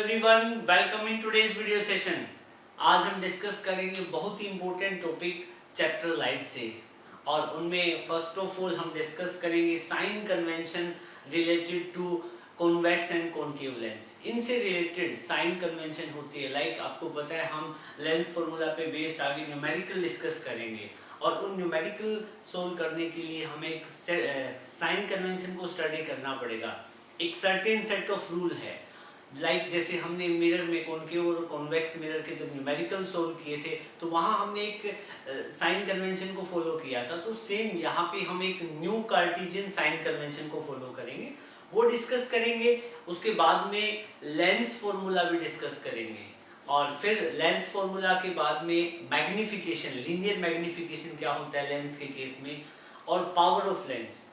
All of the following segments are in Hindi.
Everyone, welcome in today's video session. आज हम डिस्कस करेंगे बहुत ही इंपॉर्टेंट टॉपिक चैप्टर लाइट से, और उनमें फर्स्ट ऑफ ऑल हम डिस्कस करेंगे sign convention related to convex and concave lens. इनसे रिलेटेड साइन कन्वेंशन होती है, लाइक आपको पता है हम लेंस फॉर्मूला पे बेस्ड आगे न्यूमेरिकल डिस्कस करेंगे, और उन न्यूमेरिकल सोल्व करने के लिए हमें एक साइन कन्वेंशन को स्टडी करना पड़ेगा। एक सर्टेन सेट ऑफ रूल है, लाइक जैसे हमने मिरर में कॉनकेव और कॉन्वेक्स मिरर के जब न्यूमेरिकल सोल्व किए थे तो वहाँ हमने एक साइन कन्वेंशन को फॉलो किया था, तो सेम यहाँ पे हम एक न्यू कार्टेशियन साइन कन्वेंशन को फॉलो करेंगे, वो डिस्कस करेंगे। उसके बाद में लेंस फॉर्मूला भी डिस्कस करेंगे, और फिर लेंस फॉर्मूला के बाद में मैग्निफिकेशन, लीनियर मैग्निफिकेशन क्या होता है लेंस के केस में, और पावर ऑफ लेंस।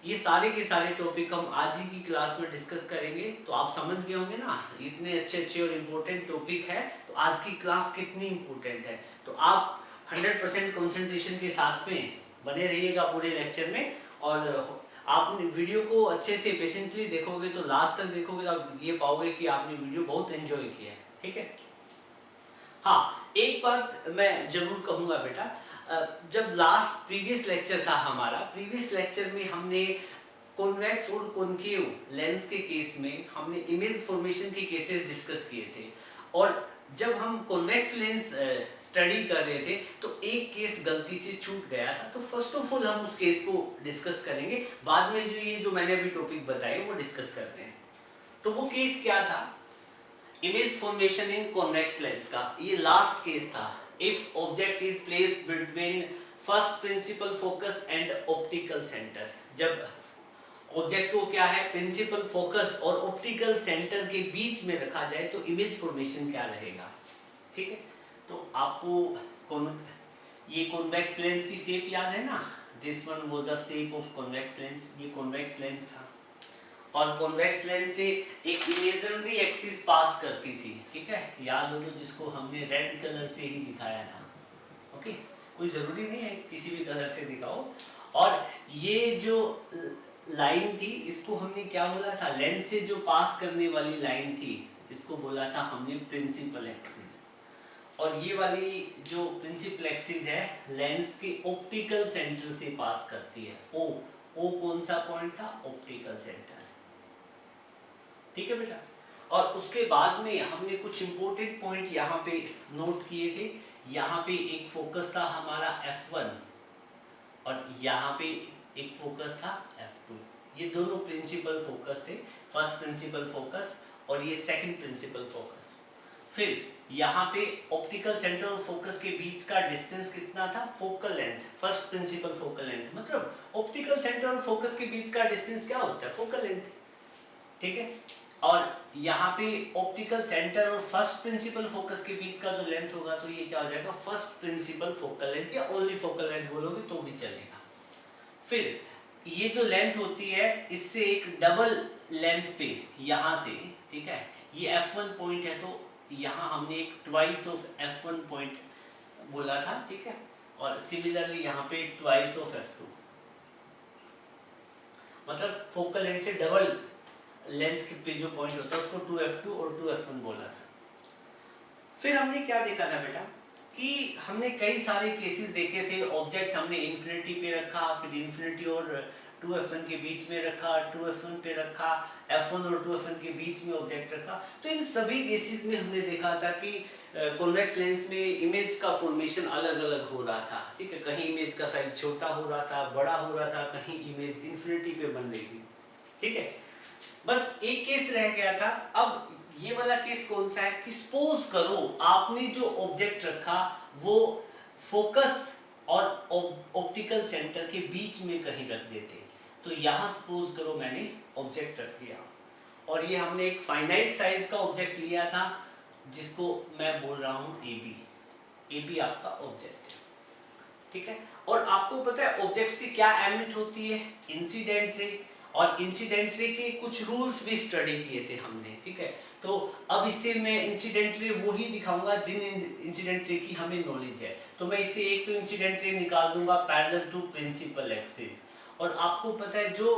ये सारे के सारे टॉपिक हम आज ही की क्लास में डिस्कस करेंगे। तो आप समझ गए होंगे ना, इतने अच्छे अच्छे और इम्पोर्टेंट टॉपिक है, तो आज की क्लास कितनी इम्पोर्टेंट है। तो आप 100% कंसंट्रेशन के साथ में बने रहिएगा पूरे लेक्चर में, और आप वीडियो को अच्छे से पेशेंसली देखोगे तो लास्ट तक देखोगे तो आप ये पाओगे कि आपने वीडियो बहुत एंजॉय किया है। ठीक है। हाँ, एक बात मैं जरूर कहूँगा बेटा, जब लास्ट प्रीवियस लेक्चर था हमारा, प्रीवियस लेक्चर में हमने कॉन्वेक्स और कॉनकेव लेंस के केस में हमने इमेज फॉर्मेशन के केसेस डिस्कस किए थे, और जब हम कॉन्वेक्स लेंस स्टडी कर रहे थे तो एक केस गलती से छूट गया था, तो फर्स्ट ऑफ ऑल हम उस केस को डिस्कस करेंगे, बाद में जो मैंने अभी टॉपिक बताए वो डिस्कस करते हैं। तो वो केस क्या था, इमेज फॉर्मेशन इन कॉन्वेक्स लेंस का ये लास्ट केस था। If object is placed between first principle focus and optical centre, जब ऑब्जेक्ट को क्या है प्रिंसिपल फोकस और ऑप्टिकल सेंटर के बीच में रखा जाए तो इमेज फॉर्मेशन क्या रहेगा। ठीक है, तो आपको ये कॉन्वेक्स लेंस की शेप याद है ना, this one was the shape of convex lens, ये कॉन्वेक्स लेंस था, और कॉन्वेक्स लेंस से एक इमेजिनरी एक्सिस पास करती थी। ठीक है, याद हो तो, जिसको हमने रेड कलर से ही दिखाया था। ओके, कोई ज़रूरी नहीं है किसी भी कलर से दिखाओ। और ये जो लाइन थी इसको हमने क्या बोला था, लेंस से जो पास करने वाली लाइन थी इसको बोला था हमने प्रिंसिपल एक्सिस, और ये वाली जो प्रिंसिपल एक्सिस है लेंस के ऑप्टिकल सेंटर से पास करती है। ओ कौन सा पॉइंट था, ऑप्टिकल सेंटर। ठीक है बेटा, और उसके बाद में हमने कुछ इंपॉर्टेंट पॉइंट यहाँ पे नोट किए थे। यहाँ पे एक फोकस था हमारा F1, और यहाँ पे एक फोकस था F2। ये दोनों प्रिंसिपल फोकस थे, फर्स्ट प्रिंसिपल फोकस और ये सेकंड प्रिंसिपल फोकस। फिर यहाँ पे ऑप्टिकल सेंटर और फोकस के बीच का डिस्टेंस कितना था, focal length, first principle focal length, मतलब ऑप्टिकल सेंटर और फोकस के बीच का डिस्टेंस क्या होता है, फोकल लेंथ। ठीक है, और यहाँ पे ऑप्टिकल सेंटर और फर्स्ट प्रिंसिपल फोकस के बीच का जो लेंथ होगा तो ये क्या हो जाएगा, फर्स्ट प्रिंसिपल फोकल लेंथ, या ओनली फोकल लेंथ बोलोगे तो भी चलेगा। फिर ये जो लेंथ होती है इससे एक डबल लेंथ पे यहाँ से, ठीक है, ये F1 पॉइंट है तो यहाँ हमने एक ट्वाइस ऑफ F1 पॉइंट बोला था। ठीक है, और सिमिलरली यहाँ पे ट्वाइस ऑफ F2, मतलब फोकल लेंथ से डबल लेंथ पे जो पॉइंट होता है उसको 2F2 और 2F1 बोला था। फिर हमने क्या देखा था बेटा, कि हमने कई सारे केसेस देखे थे, ऑब्जेक्ट हमने इन्फिनिटी पे रखा, फिर इन्फिनिटी और 2F1 के बीच में रखा, 2F1 पे रखा, F1 और 2F1 के बीच में ऑब्जेक्ट रखा। तो इन सभी केसेस में हमने देखा था कि कॉन्वेक्स लेंस में इमेज का फॉर्मेशन अलग अलग हो रहा था। ठीक है, कहीं इमेज का साइज छोटा हो रहा था, बड़ा हो रहा था, कहीं इमेज इन्फिनिटी पे बन रही थी। ठीक है, बस एक केस रह गया था। अब ये वाला केस कौन सा है, कि सपोज करो आपने जो ऑब्जेक्ट रखा वो फोकस और ऑप्टिकल सेंटर के बीच में कहीं रख देते, तो यहाँ सपोज करो मैंने ऑब्जेक्ट रख दिया, और ये हमने एक फाइनाइट साइज का ऑब्जेक्ट लिया था जिसको मैं बोल रहा हूँ AB आपका ऑब्जेक्ट है। ठीक है, और आपको पता है ऑब्जेक्ट से क्या एमिट होती है, इंसिडेंट रे, और इंसिडेंट रे के कुछ रूल्स भी स्टडी किए थे हमने। ठीक है, तो अब इससे मैं इंसिडेंट रे वो ही दिखाऊंगा जिन इंसिडेंट रे की हमें नॉलेज है। तो मैं इससे एक तो इंसिडेंट रे निकाल दूंगा पैरेलल टू प्रिंसिपल एक्सिस, और आपको पता है जो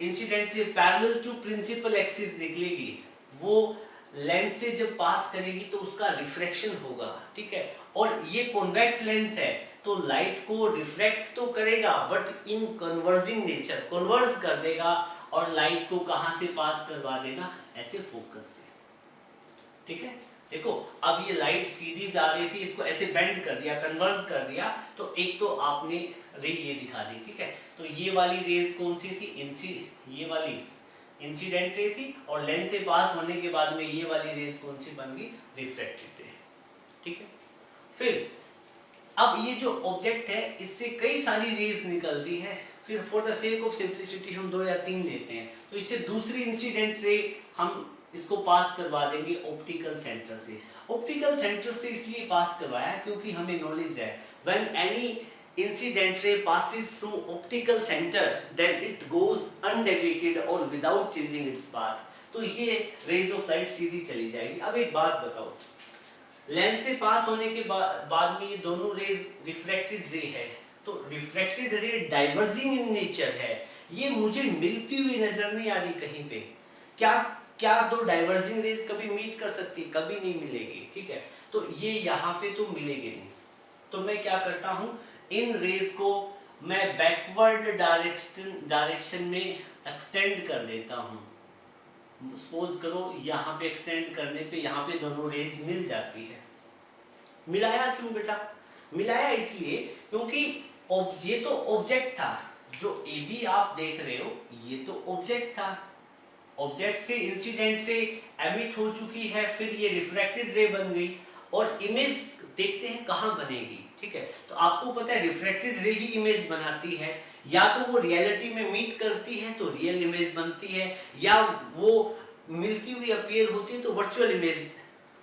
incident ray parallel to principal axis निकलेगी वो लेंस से जब पास करेगी तो उसका रिफ्रैक्शन होगा, ठीक है। और ये कॉन्वेक्स लेंस है तो लाइट को रिफ्लेक्ट तो करेगा but in converging nature, converge कर देगा और लाइट को कहां से पास करवा देगा, ऐसे फोकस से, ठीक है। देखो अब ये लाइट सीधी जा रही थी, इसको ऐसे बेंड कर दिया, कन्वर्ज कर दिया, तो एक तो आपने रे ये दिखा दी, ठीक है। तो ये वाली रेज कौन सी थी, ये वाली इंसिडेंट रे थी, और लेंस से पास होने के बाद में ये वाली रेज कौन सी बन गई, रिफ्रैक्टेड रे, ठीक है। फिर अब ये जो ऑब्जेक्ट है इससे कई सारी रेज निकलती है, फिर for the sake of simplicity हम 2 या 3 लेते हैं, तो इससे दूसरी इंसिडेंट रे हम इसको पास करवा देंगे ऑप्टिकल सेंटर से। ऑप्टिकल सेंटर से इसलिए पास करवाया क्योंकि हमें नॉलेज है when any incident ray passes through optical center then it goes undeviated or without changing its path, तो ये रेज ऑफ लाइट सीधी चली जाएगी। अब एक बात बताओ, लेंस से पास होने के बाद में ये दोनों रेज रिफ्रैक्टेड रे है, तो रिफ्रैक्टेड रे डाइवर्जिंग इन नेचर है, ये मुझे मिलती हुई नजर नहीं आ रही कहीं पे। क्या दो डाइवर्जिंग रेज कभी मीट कर सकती, कभी नहीं मिलेगी, ठीक है। तो ये यहाँ पे तो मिलेगी नहीं, तो मैं क्या करता हूँ, इन रेज को मैं बैकवर्ड डायरेक्शन में एक्सटेंड कर देता हूँ। सपोज करो यहाँ पे एक्सटेंड करने पे यहाँ पे दोनों रेज मिल जाती है। मिलाया क्यों बेटा, मिलाया इसलिए क्योंकि ये तो ऑब्जेक्ट था, जो ए बी आप देख रहे हो ये तो ऑब्जेक्ट था, ऑब्जेक्ट से इंसिडेंट रे एमिट हो चुकी है, फिर ये रिफ्रैक्टेड रे बन गई, और इमेज देखते हैं कहाँ बनेगी, ठीक है। तो आपको पता है रिफ्रैक्टेड रे ही इमेज बनाती है, या तो वो रियलिटी में मीट करती है तो रियल इमेज बनती है, या वो मिलती हुई अपीयर होती है तो वर्चुअल इमेज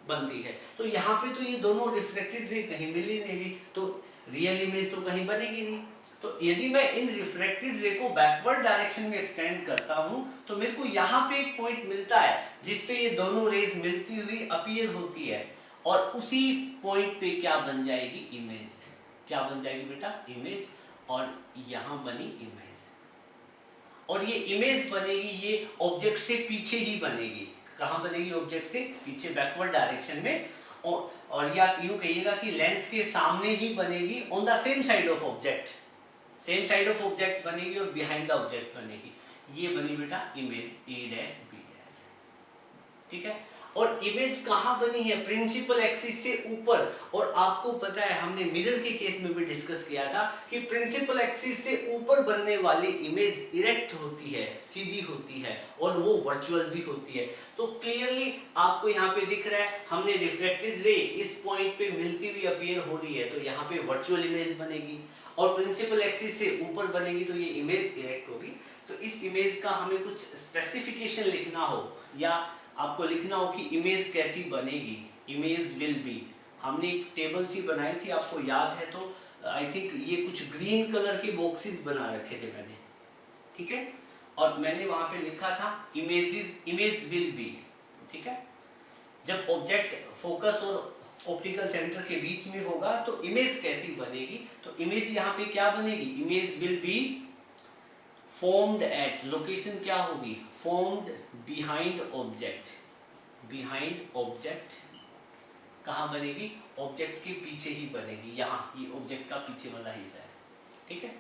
बनती है। तो यहाँ पे तो ये दोनों रिफ्रैक्टेड रे कहीं मिल ही नहीं रही, तो रियल इमेज तो कहीं बनेगी नहीं। तो यदि मैं इन रिफ्रैक्टेड रे को बैकवर्ड डायरेक्शन में एक्सटेंड करता हूं तो मेरे को यहाँ पे एक पॉइंट मिलता है जिसपे ये दोनों रेज मिलती हुई अपीयर होती है, और उसी पॉइंट पे क्या बन जाएगी, इमेज। क्या बन जाएगी बेटा, इमेज, और यहाँ बनी इमेज, और ये इमेज बनेगी ये ऑब्जेक्ट से पीछे ही बनेगी। कहाँ बनेगी, ऑब्जेक्ट से पीछे, बैकवर्ड डायरेक्शन में, और या यूं कहिएगा कि लेंस के सामने ही बनेगी, on the same side of object, same side of object बनेगी और बिहाइंड द ऑब्जेक्ट बनेगी। ये बनी बेटा image A dash B dash, ठीक है। और इमेज कहाँ बनी है, प्रिंसिपल एक्सिस से ऊपर, और आपको पता है हमने मिरर के केस में भी डिस्कस किया था कि प्रिंसिपल एक्सिस से ऊपर बनने वाली इमेज इरेक्ट होती है, सीधी होती है, और वो वर्चुअल भी होती है। तो क्लियरली आपको यहाँ पे दिख रहा है, हमने रिफ्लेक्टेड रे इस पॉइंट पे मिलती हुई अपीयर हो रही है, तो यहाँ पे वर्चुअल इमेज बनेगी, और प्रिंसिपल एक्सिस से ऊपर बनेगी तो ये इमेज इरेक्ट होगी। तो इस इमेज का हमें कुछ स्पेसिफिकेशन लिखना हो, या आपको लिखना हो कि इमेज कैसी बनेगी, इमेज विल बी, हमने एक टेबल सी बनाई थी, आपको याद है तो आई थिंक ये कुछ ग्रीन कलर के बॉक्सेस बना रखे थे मैंने, ठीक है, और मैंने वहां पे लिखा था इमेज विल बी, ठीक है। जब ऑब्जेक्ट फोकस और ऑप्टिकल सेंटर के बीच में होगा तो इमेज कैसी बनेगी, तो इमेज यहाँ पे क्या बनेगी, image will be formed at, location क्या होगी, formed behind object, behind object, कहाँ बनेगी, ऑब्जेक्ट के पीछे ही बनेगी, यहाँ ये ऑब्जेक्ट का पीछे वाला हिस्सा है, ठीक है।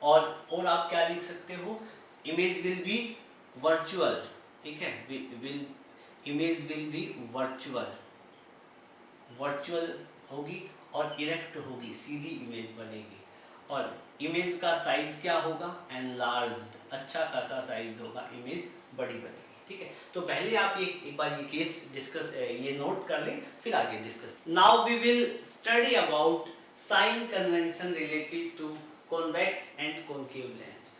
और आप क्या लिख सकते हो, इमेज विल बी वर्चुअल, ठीक है, image will be virtual, virtual होगी और इरेक्ट होगी, सीधी इमेज बनेगी, और इमेज का साइज क्या होगा, एनलार्ज्ड, अच्छा खासा साइज होगा, इमेज बड़ी बनेगी, ठीक है। तो पहले आप एक बार ये केस डिस्कस, ये नोट कर लें, फिर आगे discuss. Now we will study about sign convention related to convex and concave lens.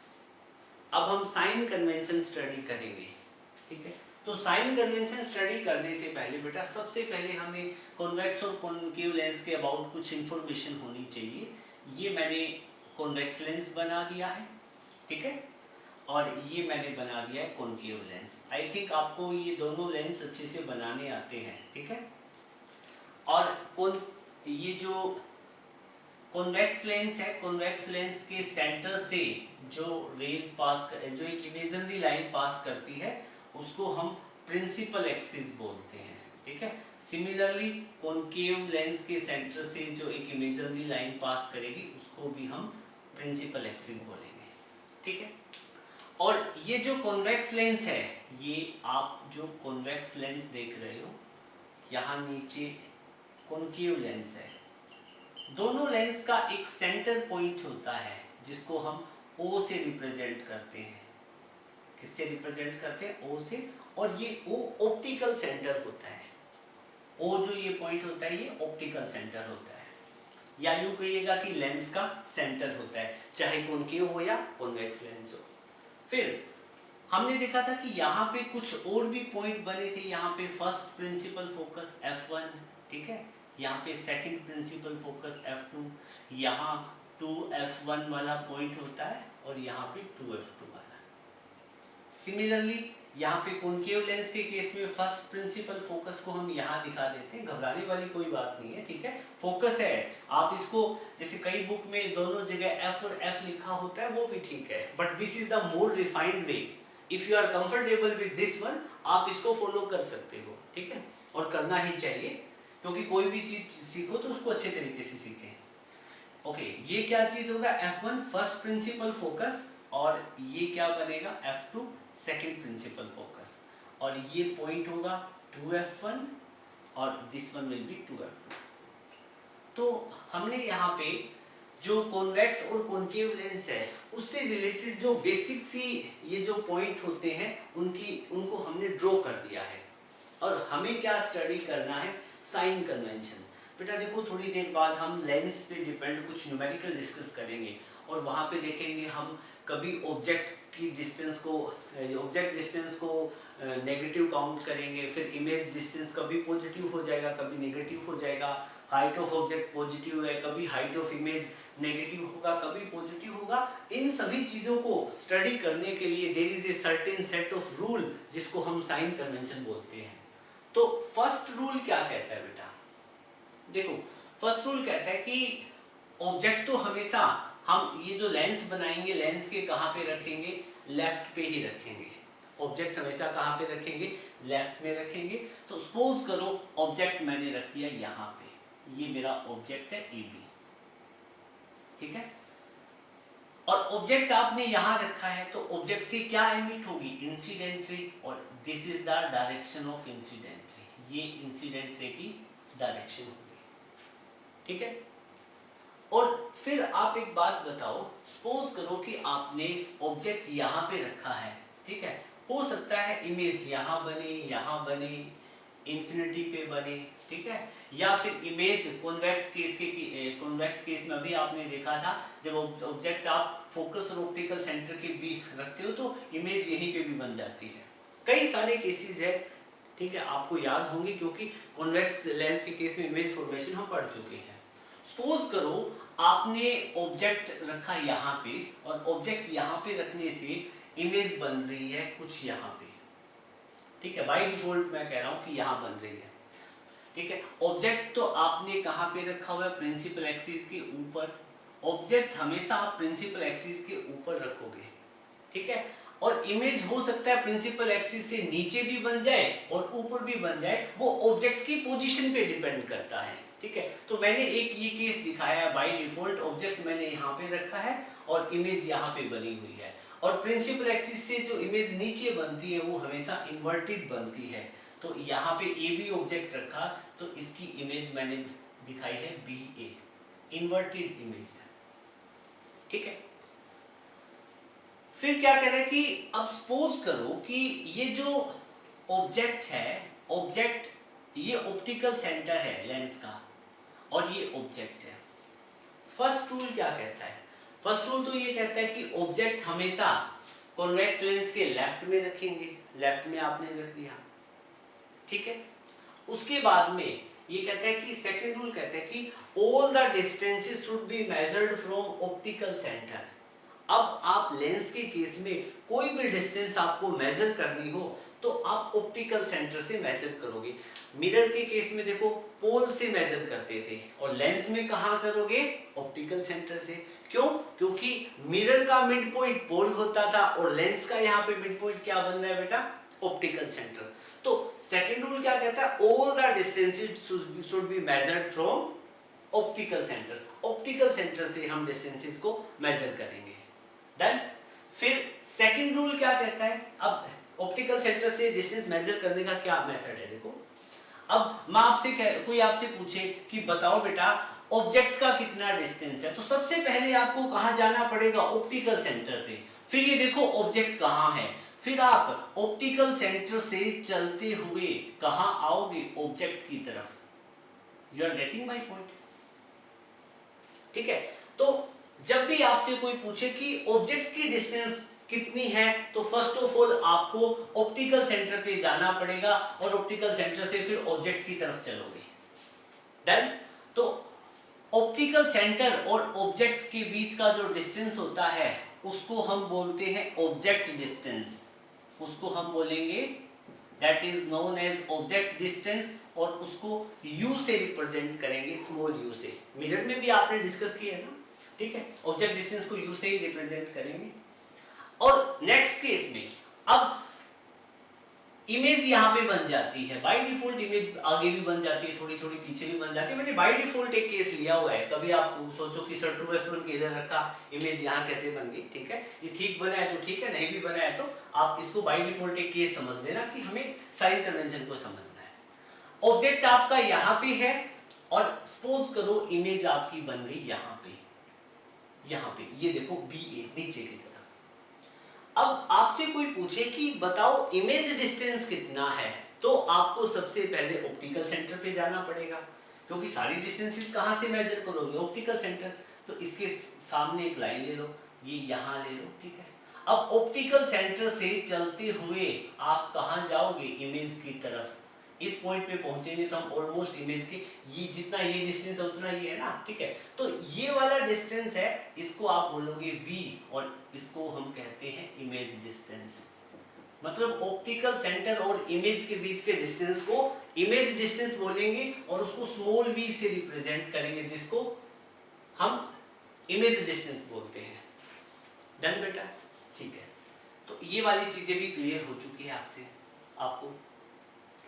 अब हम साइन कन्वेंशन स्टडी करेंगे, ठीक है। तो साइन कन्वेंशन स्टडी करने से पहले बेटा सबसे पहले हमें कॉन्वेक्स और कॉनकेव लेंस के अबाउट कुछ इंफॉर्मेशन होनी चाहिए। ये मैंने कॉन्वेक्स लेंस बना दिया है, ठीक है, और ये मैंने बना दिया है कॉनकेव लेंस। आई थिंक आपको ये दोनों लेंस अच्छे से बनाने आते हैं, ठीक है। और ये जो कॉन्वेक्स लेंस है, कॉन्वेक्स लेंस के सेंटर से जो रेज पास जो एक इमेजिनरी लाइन पास करती है उसको हम प्रिंसिपल एक्सिस बोलते हैं, ठीक है। सिमिलरली कॉनकेव लेंस के सेंटर से जो एक इमेजिनरी लाइन पास करेगी उसको भी हम प्रिंसिपल एक्सिस बोलेंगे, ठीक है। और ये जो कॉन्वेक्स लेंस है, ये आप जो कॉन्वेक्स लेंस देख रहे हो, यहाँ नीचे कॉनकेव लेंस है। दोनों लेंस का एक सेंटर पॉइंट होता है जिसको हम O से रिप्रेजेंट करते हैं। किससे रिप्रेजेंट करते हैं? O से। और ये O ऑप्टिकल सेंटर होता है। O जो ये पॉइंट होता है, ये ऑप्टिकल सेंटर होता है, या यूं कहिएगा कि लेंस का सेंटर होता है, चाहे कॉनकेव हो या कॉन्वेक्स लेंस हो। फिर हमने देखा था कि यहाँ पे कुछ और भी पॉइंट बने थे। यहाँ पे फर्स्ट प्रिंसिपल फोकस f1, ठीक है। यहाँ पे सेकंड प्रिंसिपल फोकस f2, यहाँ 2f1 वाला पॉइंट होता है और यहाँ पे 2f2 वाला। सिमिलरली यहाँ पे कॉनकेव लेंस के केस में फर्स्ट प्रिंसिपल फोकस को हम यहाँ दिखा देते हैं, घबराने वाली कोई बात नहीं है, ठीक है। फोकस है, आप इसको जैसे कई बुक में दोनों जगह f और f लिखा होता है वो भी ठीक है, but this is the more refined way. If you are comfortable with this one, आप इसको फॉलो कर सकते हो, ठीक है, और करना ही चाहिए, क्योंकि कोई भी चीज सीखो तो उसको अच्छे तरीके से सीखें। ओके, ये क्या चीज होगा? f1 फर्स्ट प्रिंसिपल फोकस, और ये क्या बनेगा? f2 सेकंड प्रिंसिपल फोकस, और ये पॉइंट होगा 2f1 और this one will be 2f2। तो हमने यहाँ पे जो कॉन्वेक्स और कॉनकेव लेंस है उससे रिलेटेड जो बेसिक सी ये जो पॉइंट होते हैं उनको हमने ड्रॉ कर दिया है। और हमें क्या स्टडी करना है? Sign convention. बेटा देखो, थोड़ी देर बाद हम लेंस पे डिपेंड कुछ न्यूमेरिकल डिस्कस करेंगे, और वहाँ पे देखेंगे हम कभी ऑब्जेक्ट की डिस्टेंस को, ऑब्जेक्ट डिस्टेंस को नेगेटिव काउंट करेंगे, फिर इमेज डिस्टेंस कभी पॉजिटिव हो जाएगा कभी नेगेटिव हो जाएगा, हाइट ऑफ ऑब्जेक्ट पॉजिटिव है, कभी हाइट ऑफ इमेज नेगेटिव होगा, कभी पॉजिटिव होगा। इन सभी चीज़ों को स्टडी करने के लिए there is a certain set of rule जिसको हम साइन कन्वेंशन बोलते हैं। तो फर्स्ट रूल क्या कहता है बेटा? देखो, फर्स्ट रूल कहता है कि ऑब्जेक्ट तो हमेशा हम ये जो लेंस बनाएंगे, लेंस के कहाँ पे रखेंगे? लेफ्ट पे ही रखेंगे। ऑब्जेक्ट हमेशा कहाँ पे रखेंगे? लेफ्ट में रखेंगे। तो सपोज करो ऑब्जेक्ट मैंने रख दिया यहाँ पे, ये मेरा ऑब्जेक्ट है AB, ठीक है। और ऑब्जेक्ट आपने यहाँ रखा है तो ऑब्जेक्ट से क्या एमिट होगी? इंसिडेंट रे, और this is the direction of incident ray. ये इंसिडेंट रे की डायरेक्शन होगी, ठीक है। और फिर आप एक बात बताओ, सपोज करो कि आपने ऑब्जेक्ट यहाँ पे रखा है, ठीक है। हो सकता है इमेज यहाँ बने, इंफिनिटी पे बने, ठीक है, या फिर इमेज कॉन्वेक्स केस में अभी आपने देखा था, जब ऑब्जेक्ट आप फोकस और ऑप्टिकल सेंटर के बीच रखते हो तो इमेज यहीं पे भी बन जाती है। कई सारे केसेस है, ठीक है, आपको याद होंगे क्योंकि कॉन्वेक्स लेंस के केस में इमेज फॉर्मेशन हम पढ़ चुके हैं। सपोज करो आपने ऑब्जेक्ट रखा यहाँ पे, और ऑब्जेक्ट यहाँ पे रखने से इमेज बन रही है कुछ यहाँ पे, ठीक है। बाय डिफॉल्ट मैं कह रहा हूँ कि यहाँ बन रही है, ठीक है। ऑब्जेक्ट तो आपने कहाँ पे रखा हुआ है? प्रिंसिपल एक्सिस के ऊपर। ऑब्जेक्ट हमेशा आप प्रिंसिपल एक्सिस के ऊपर रखोगे, ठीक है। और इमेज हो सकता है प्रिंसिपल एक्सिस से नीचे भी बन जाए और ऊपर भी बन जाए, वो ऑब्जेक्ट की पोजीशन पे डिपेंड करता है, ठीक है। तो मैंने एक ये केस दिखाया है, बाय डिफॉल्ट ऑब्जेक्ट मैंने यहाँ पे रखा है और इमेज यहाँ पे बनी हुई है, और प्रिंसिपल एक्सिस से जो इमेज नीचे बनती है वो हमेशा इन्वर्टेड बनती है। तो यहाँ पे AB ऑब्जेक्ट रखा तो इसकी इमेज मैंने दिखाई है BA, इन्वर्टेड इमेज है, ठीक है। फिर क्या कह रहे हैं कि अब सपोज करो कि ये जो ऑब्जेक्ट है, ऑब्जेक्ट ये ऑप्टिकल सेंटर है लेंस का, और ये ऑब्जेक्ट है। फर्स्ट रूल क्या कहता है? फर्स्ट रूल तो ये कहता है कि ऑब्जेक्ट हमेशा कॉन्वेक्स लेंस के लेफ्ट में रखेंगे, लेफ्ट में आपने रख दिया, ठीक है। उसके बाद में ये कहता है कि सेकंड रूल कहता है कि all the distances should be measured from optical centre. अब आप लेंस के केस में कोई भी डिस्टेंस आपको मेजर करनी हो तो आप ऑप्टिकल सेंटर से मेजर करोगे। मिरर के केस में देखो पोल से मेजर करते थे, और लेंस में कहाँ करोगे? ऑप्टिकल सेंटर से। क्यों? क्योंकि मिरर का मिड पॉइंट पोल होता था और लेंस का यहाँ पे मिड पॉइंट क्या बन रहा है बेटा? Optical centre. तो सेकंड रूल क्या कहता है, all the distances should be measured from optical centre. Optical centre से हम डिस्टेंसेस को मेजर करेंगे। डन। फिर सेकंड रूल क्या कहता है, अब ऑप्टिकल सेंटर से डिस्टेंस मेजर करने का क्या मेथड है, देखो अब मैं आपसे कोई आपसे पूछे कि बताओ बेटा ऑब्जेक्ट का कितना डिस्टेंस है, तो सबसे पहले आपको कहां जाना पड़ेगा, ऑप्टिकल सेंटर पे। फिर ये देखो ऑब्जेक्ट कहां है, फिर आप ऑप्टिकल सेंटर से चलते हुए कहां आओगे, ऑब्जेक्ट की तरफ। You are getting my point, ठीक है। तो जब भी आपसे कोई पूछे कि ऑब्जेक्ट की डिस्टेंस कितनी है, तो फर्स्ट ऑफ ऑल आपको ऑप्टिकल सेंटर पे जाना पड़ेगा और ऑप्टिकल सेंटर से फिर ऑब्जेक्ट की तरफ चलोगे। डन। तो ऑप्टिकल सेंटर और ऑब्जेक्ट के बीच का जो डिस्टेंस होता है उसको हम बोलते हैं ऑब्जेक्ट डिस्टेंस, उसको हम बोलेंगे that is known as object distance, और उसको u से रिप्रेजेंट करेंगे, स्मॉल u से। मिरर में भी आपने डिस्कस किया है ना, ठीक है। ऑब्जेक्ट डिस्टेंस को u से ही रिप्रेजेंट करेंगे। और नेक्स्ट केस में अब इमेज यहां पे बन जाती है, बाय डिफॉल्ट इमेज आगे भी बन जाती है, थोड़ी थोड़ी पीछे भी बन जाती है। मैंने बाय डिफॉल्ट एक केस लिया हुआ है, कभी आप सोचो कि सर 2f1 के इधर रखा, इमेज यहां कैसे बन गई, ठीक है। ये ठीक बना है तो ठीक है, नहीं भी बना है तो आप इसको बाय डिफॉल्ट एक केस समझ लेना कि हमें साइन कन्वेंशन को समझना है। ऑब्जेक्ट आपका यहां पे है और सपोज करो इमेज आपकी बन गई यहां पे, ये देखो BA नीचे की तरफ। अब आपसे कोई पूछे कि बताओ इमेज डिस्टेंस कितना है, तो आपको सबसे पहले ऑप्टिकल सेंटर पे जाना पड़ेगा, क्योंकि सारी डिस्टेंसेस कहां से मेजर करोगे, ऑप्टिकल सेंटर। तो इसके सामने एक लाइन ले लो, ये यहां ले लो, ठीक है। अब ऑप्टिकल सेंटर से चलते हुए आप कहां जाओगे, इमेज की तरफ। इस पॉइंट पे पहुंचेंगे तो हम ऑलमोस्ट इमेज के ये जितना ये डिस्टेंस है उतना ये है ना, ठीक है। तो ये वाला डिस्टेंस है, इसको आप बोलोगे v, और इसको हम कहते हैं इमेज डिस्टेंस। मतलब ऑप्टिकल सेंटर और इमेज के बीच के डिस्टेंस को इमेज डिस्टेंस बोलेंगे और उसको स्मॉल v से रिप्रेजेंट करेंगे, जिसको हम इमेज डिस्टेंस बोलते हैं। डन बेटा, ठीक है। तो ये वाली चीजें भी क्लियर हो चुकी है आपको।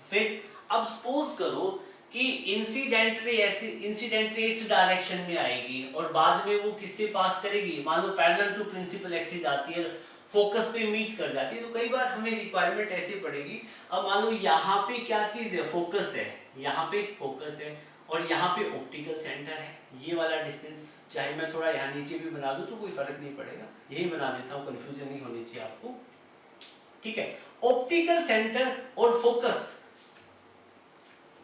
फिर अब सपोज करो कि इंसिडेंट रे इस डायरेक्शन में आएगी और बाद में वो किससे पास करेगी, मान लो पैरेलल टू प्रिंसिपल एक्सिस आती है, फोकस पे मीट कर जाती है। तो कई बार हमें रिक्वायरमेंट ऐसे पड़ेगी, अब मान लो यहाँ पे क्या चीज है, फोकस है, यहाँ पे फोकस है और यहाँ पे ऑप्टिकल सेंटर है। ये वाला डिस्टेंस चाहे मैं थोड़ा यहाँ नीचे भी बना दूं तो कोई फर्क नहीं पड़ेगा, यही बना देता हूँ, कंफ्यूजन नहीं होनी चाहिए आपको, ठीक है। ऑप्टिकल सेंटर और फोकस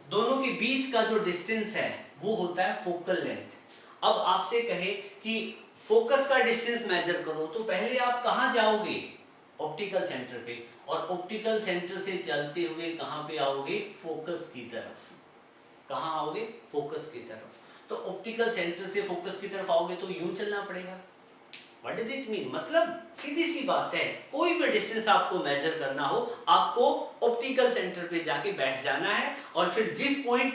दोनों के बीच का जो डिस्टेंस है वो होता है फोकल लेंथ। अब आपसे कहे कि फोकस का डिस्टेंस मेजर करो, तो पहले आप कहां जाओगे, ऑप्टिकल सेंटर पे, और ऑप्टिकल सेंटर से चलते हुए कहां पे आओगे, फोकस की तरफ। कहां आओगे, फोकस की तरफ। तो ऑप्टिकल सेंटर से फोकस की तरफ आओगे तो यूं चलना पड़ेगा। What does it mean? मतलब सीधी सी बात है, कोई भी डिस्टेंस आपको मेजर करना हो, आपको ऑप्टिकल सेंटर पे जाके बैठ जाना है और फिर जिस पॉइंट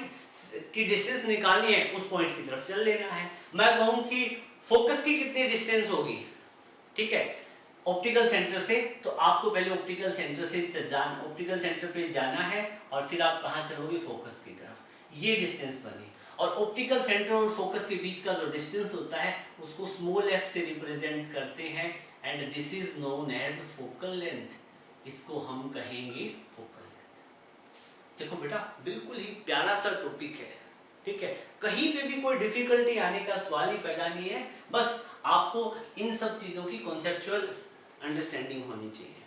की डिस्टेंस निकालनी है उस पॉइंट की तरफ चल लेना है। मैं कहूं कि फोकस की कितनी डिस्टेंस होगी, ठीक है, ऑप्टिकल सेंटर से, तो आपको पहले ऑप्टिकल सेंटर पे जाना है और फिर आप कहां चलोगे, फोकस की तरफ। ये डिस्टेंस बनी, और ऑप्टिकल सेंटर और फोकस के बीच का जो डिस्टेंस होता है उसको स्मॉल f से रिप्रेजेंट करते हैं, and this is known as focal length. इसको हम कहेंगे फोकल लेंथ। देखो बेटा बिल्कुल ही प्यारा सा टॉपिक है, ठीक है, कहीं पे भी कोई डिफिकल्टी आने का सवाल ही पैदा नहीं है, बस आपको इन सब चीजों की कॉन्सेप्चुअल अंडरस्टैंडिंग होनी चाहिए,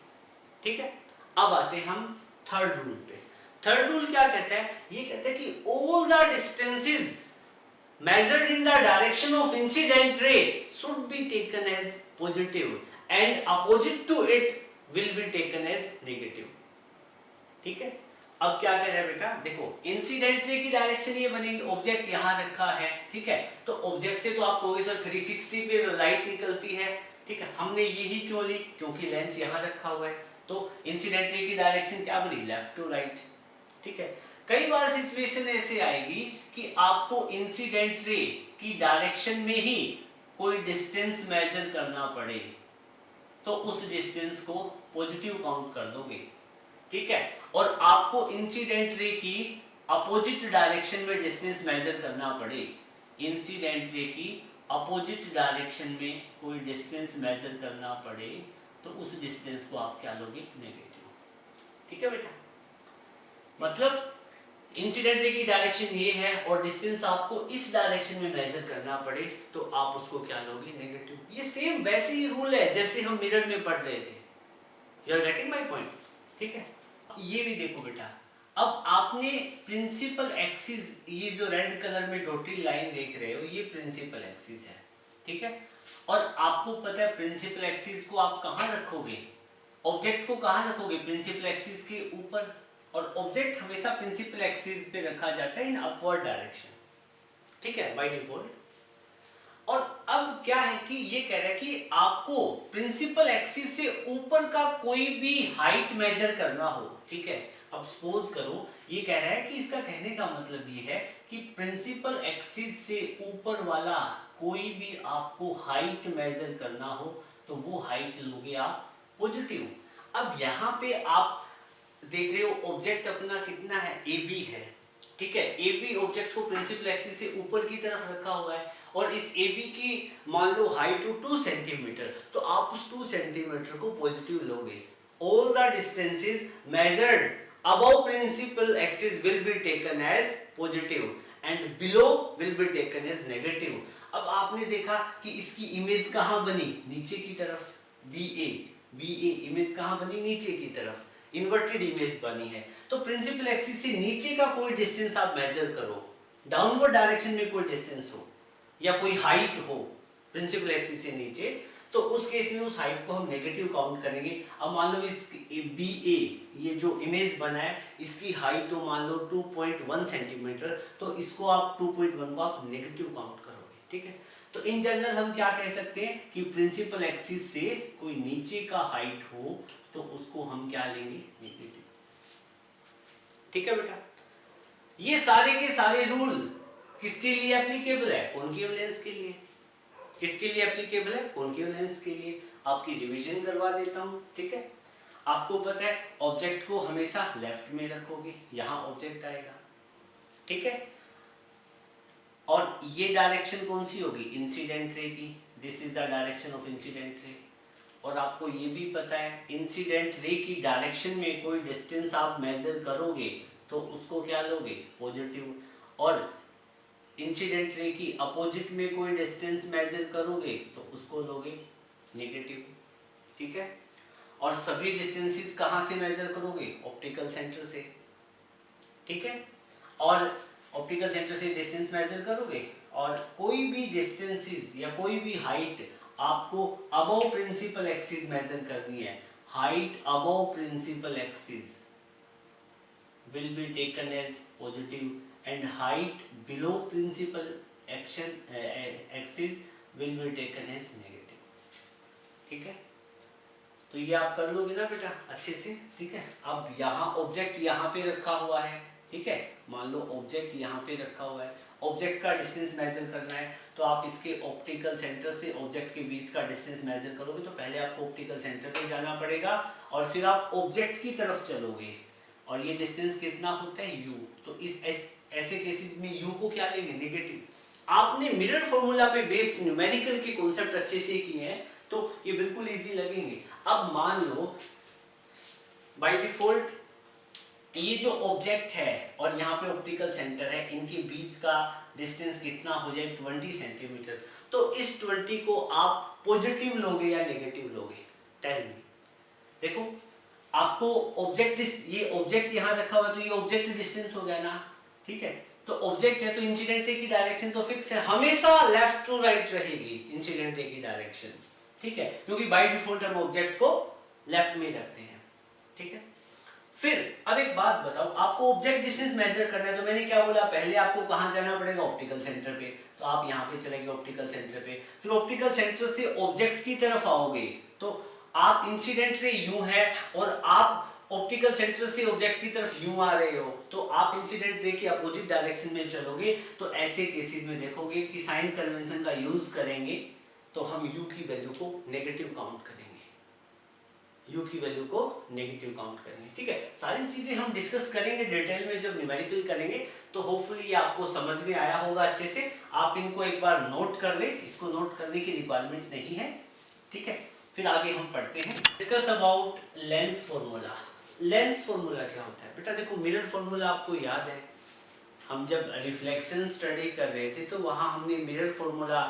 ठीक है। अब आते हैं हम थर्ड रूल पे। थर्ड रूल क्या कहता है, ये कहता है कि all the distances measured in the direction of incident ray should be taken as positive and opposite to it will be taken as negative, ठीक है। अब क्या कह रहा है बेटा, देखो इंसिडेंट रे की डायरेक्शन ये बनेगी, ऑब्जेक्ट यहां रखा है, ठीक है, तो ऑब्जेक्ट से तो आप कहोगे सर 360 पे लाइट निकलती है, ठीक है, हमने यही क्यों ली, क्योंकि लेंस यहां रखा हुआ है, तो इंसिडेंट रे की डायरेक्शन क्या बनी, लेफ्ट टू राइट, ठीक है। कई बार सिचुएशन ऐसे आएगी कि आपको इंसिडेंट रे की डायरेक्शन में ही कोई डिस्टेंस मेजर करना पड़े, तो उस डिस्टेंस को पॉजिटिव काउंट कर दोगे, ठीक है, और आपको इंसिडेंट रे की अपोजिट डायरेक्शन में डिस्टेंस मेजर करना पड़े, इंसिडेंट रे की अपोजिट डायरेक्शन में कोई डिस्टेंस मेजर करना पड़े, तो उस डिस्टेंस को आप क्या लोगे, नेगेटिव। ठीक है बेटा, मतलब इंसिडेंट रे की डायरेक्शन ये है और डिस्टेंस आपको इस डायरेक्शन में मेजर करना पड़े, तो आप उसको क्या लोगे, नेगेटिव। ये सेम वैसे ही रूल है जैसे हम मिरर में पढ़ रहे थे। You are getting my point? ठीक है, ये भी देखो बेटा, अब आपने प्रिंसिपल एक्सिस, ये जो रेड कलर में डॉटेड लाइन देख रहे हो, ये प्रिंसिपल एक्सिस है। ठीक है, और आपको पता है प्रिंसिपल एक्सिस को आप कहाँ रखोगे, ऑब्जेक्ट को कहाँ रखोगे, प्रिंसिपल एक्सिस के ऊपर, और ऑब्जेक्ट हमेशा प्रिंसिपल एक्सिस पे रखा जाता है इन अपवर्ड डायरेक्शन। ठीक है, बाय डिफॉल्ट। और अब क्या है कि ये कह रहा है कि आपको प्रिंसिपल एक्सिस से ऊपर का कोई भी हाइट मेजर करना हो। ठीक है, अब सपोज करो, ये कह रहा है कि इसका कहने का मतलब ये है कि प्रिंसिपल एक्सिस से ऊपर वाला कोई भी आपको हाइट मेजर करना हो, तो वो हाइट लोगे आप पॉजिटिव। अब यहाँ पे आप देख रहे हो ऑब्जेक्ट अपना कितना है, ए बी है। ठीक है, ए बी ऑब्जेक्ट को प्रिंसिपल एक्सिस से ऊपर की तरफ रखा हुआ है, और इस ए बी की मान लो हाइट हो 2 सेंटीमीटर, तो आप उस 2 सेंटीमीटर को पॉजिटिव लोगे। All the distances measured above principal axis will be taken as positive and below will be taken as negative. अब आपने देखा कि इसकी इमेज कहाँ बनी, नीचे की तरफ, बी ए इमेज कहाँ बनी, नीचे की तरफ, इन्वर्टेड इमेज बनी है। तो प्रिंसिपल एक्सिस से नीचे का कोई डिस्टेंस आप मेजर करो, डाउनवर्ड डायरेक्शन में कोई डिस्टेंस हो या कोई हाइट हो प्रिंसिपल एक्सिस से नीचे, तो उस केस में उस हाइट को हम नेगेटिव काउंट करेंगे। अब मान लो इस बी ए, ये जो इमेज बना है, इसकी हाइट हो मान लो 2.1 सेंटीमीटर, तो इसको आप 2.1 को आप नेगेटिव काउंट करोगे। ठीक है, तो इन जनरल हम क्या कह सकते हैं कि प्रिंसिपल एक्सिस से कोई नीचे का हाइट हो तो उसको हम क्या लेंगे, नेगेटिव। ठीक है बेटा, ये सारे के सारे रूल किसके लिए एप्लीकेबल है, कॉनकेव लेंस के लिए। किसके लिए एप्लीकेबल है, कॉनकेव लेंस के लिए। आपकी रिवीजन करवा देता हूं। ठीक है, आपको पता है ऑब्जेक्ट को हमेशा लेफ्ट में रखोगे, यहां ऑब्जेक्ट आएगा। ठीक है, और ये डायरेक्शन कौन सी होगी, इंसिडेंट रे की, this is the direction of incident ray. और आपको ये भी पता है इंसिडेंट रे की डायरेक्शन में कोई डिस्टेंस आप मेजर करोगे तो उसको क्या लोगे, पॉजिटिव, और इंसिडेंट रे की अपोजिट में कोई डिस्टेंस मेजर करोगे तो उसको लोगे नेगेटिव। ठीक है, और सभी डिस्टेंसेस कहाँ से मेजर करोगे, ऑप्टिकल सेंटर से। ठीक है, और ऑप्टिकल सेंटर से डिस्टेंस मेजर करोगे, और कोई भी डिस्टेंसेस या कोई भी हाइट आपको अबव प्रिंसिपल एक्सिस मेजर करनी है, height above principal axis will be taken as positive and height below principal axis will be taken as negative। ठीक है, तो ये आप कर लोगे ना बेटा अच्छे से। ठीक है, अब यहाँ ऑब्जेक्ट यहाँ पे रखा हुआ है। ठीक है, मान लो ऑब्जेक्ट यहाँ पे रखा हुआ है, ऑब्जेक्ट का डिस्टेंस मेजर करना है, तो आप इसके ऑप्टिकल सेंटर से ऑब्जेक्ट के बीच का डिस्टेंस मेजर करोगे, तो पहले आपको ऑप्टिकल सेंटर पे जाना पड़ेगा और फिर आप ऑब्जेक्ट की तरफ चलोगे, और ये डिस्टेंस कितना होता है, u। तो इस ऐसे केसेस में u को क्या लेंगे, नेगेटिव। आपने मिरर फॉर्मूला पे बेस न्यूमेरिकल के कॉन्सेप्ट अच्छे से किए हैं, तो ये बिल्कुल इजी लगेंगे। अब मान लो बाय डिफॉल्ट ये जो ऑब्जेक्ट है और यहाँ पे ऑप्टिकल सेंटर है, इनके बीच का डिस्टेंस कितना हो जाए, 20 सेंटीमीटर। तो इस 20 को आप पॉजिटिव लोगे या नेगेटिव लोगे, टेल मी। देखो आपको ऑब्जेक्ट, ये ऑब्जेक्ट यहाँ रखा हुआ है, तो ये ऑब्जेक्ट डिस्टेंस हो गया ना। ठीक है, तो ऑब्जेक्ट है तो इंसिडेंट रे की डायरेक्शन तो फिक्स है, हमेशा लेफ्ट टू राइट रहेगी इंसिडेंट रे की डायरेक्शन। ठीक है, क्योंकि बाय डिफॉल्ट हम ऑब्जेक्ट को लेफ्ट में रखते हैं। ठीक है, फिर अब एक बात बताओ, आपको ऑब्जेक्ट डिस्टेंस मेजर करना है, तो मैंने क्या बोला, पहले आपको कहाँ जाना पड़ेगा, ऑप्टिकल सेंटर पे। तो आप यहाँ पे चले गए ऑप्टिकल सेंटर पे, फिर ऑप्टिकल सेंटर से ऑब्जेक्ट की तरफ आओगे, तो आप इंसिडेंट रे यूं है और आप ऑप्टिकल सेंटर से ऑब्जेक्ट की तरफ यूं आ रहे हो, तो आप इंसिडेंट रे की अपोजिट डायरेक्शन में चलोगे। तो ऐसे केसेस में देखोगे कि साइन कन्वेंशन का यूज करेंगे तो हम u की वैल्यू को नेगेटिव काउंट करेंगे। u की वैल्यू को नेगेटिव काउंट करेंगे। ठीक है, सारी चीजें हम डिस्कस करेंगे डिटेल में जब न्यूमेरिकल करेंगे, तो होपफुली ये आपको समझ में आया होगा अच्छे से। आप इनको एक बार नोट कर ले, इसको नोट करने की रिक्वायरमेंट नहीं है। ठीक है, फिर आगे हम पढ़ते हैं। Discuss about lens formula. Lens formula क्या होता है बेटा? देखो, मिरर फॉर्मूला आपको याद है, हम जब रिफ्लेक्शन स्टडी कर रहे थे तो वहां हमने मिरर फॉर्मूला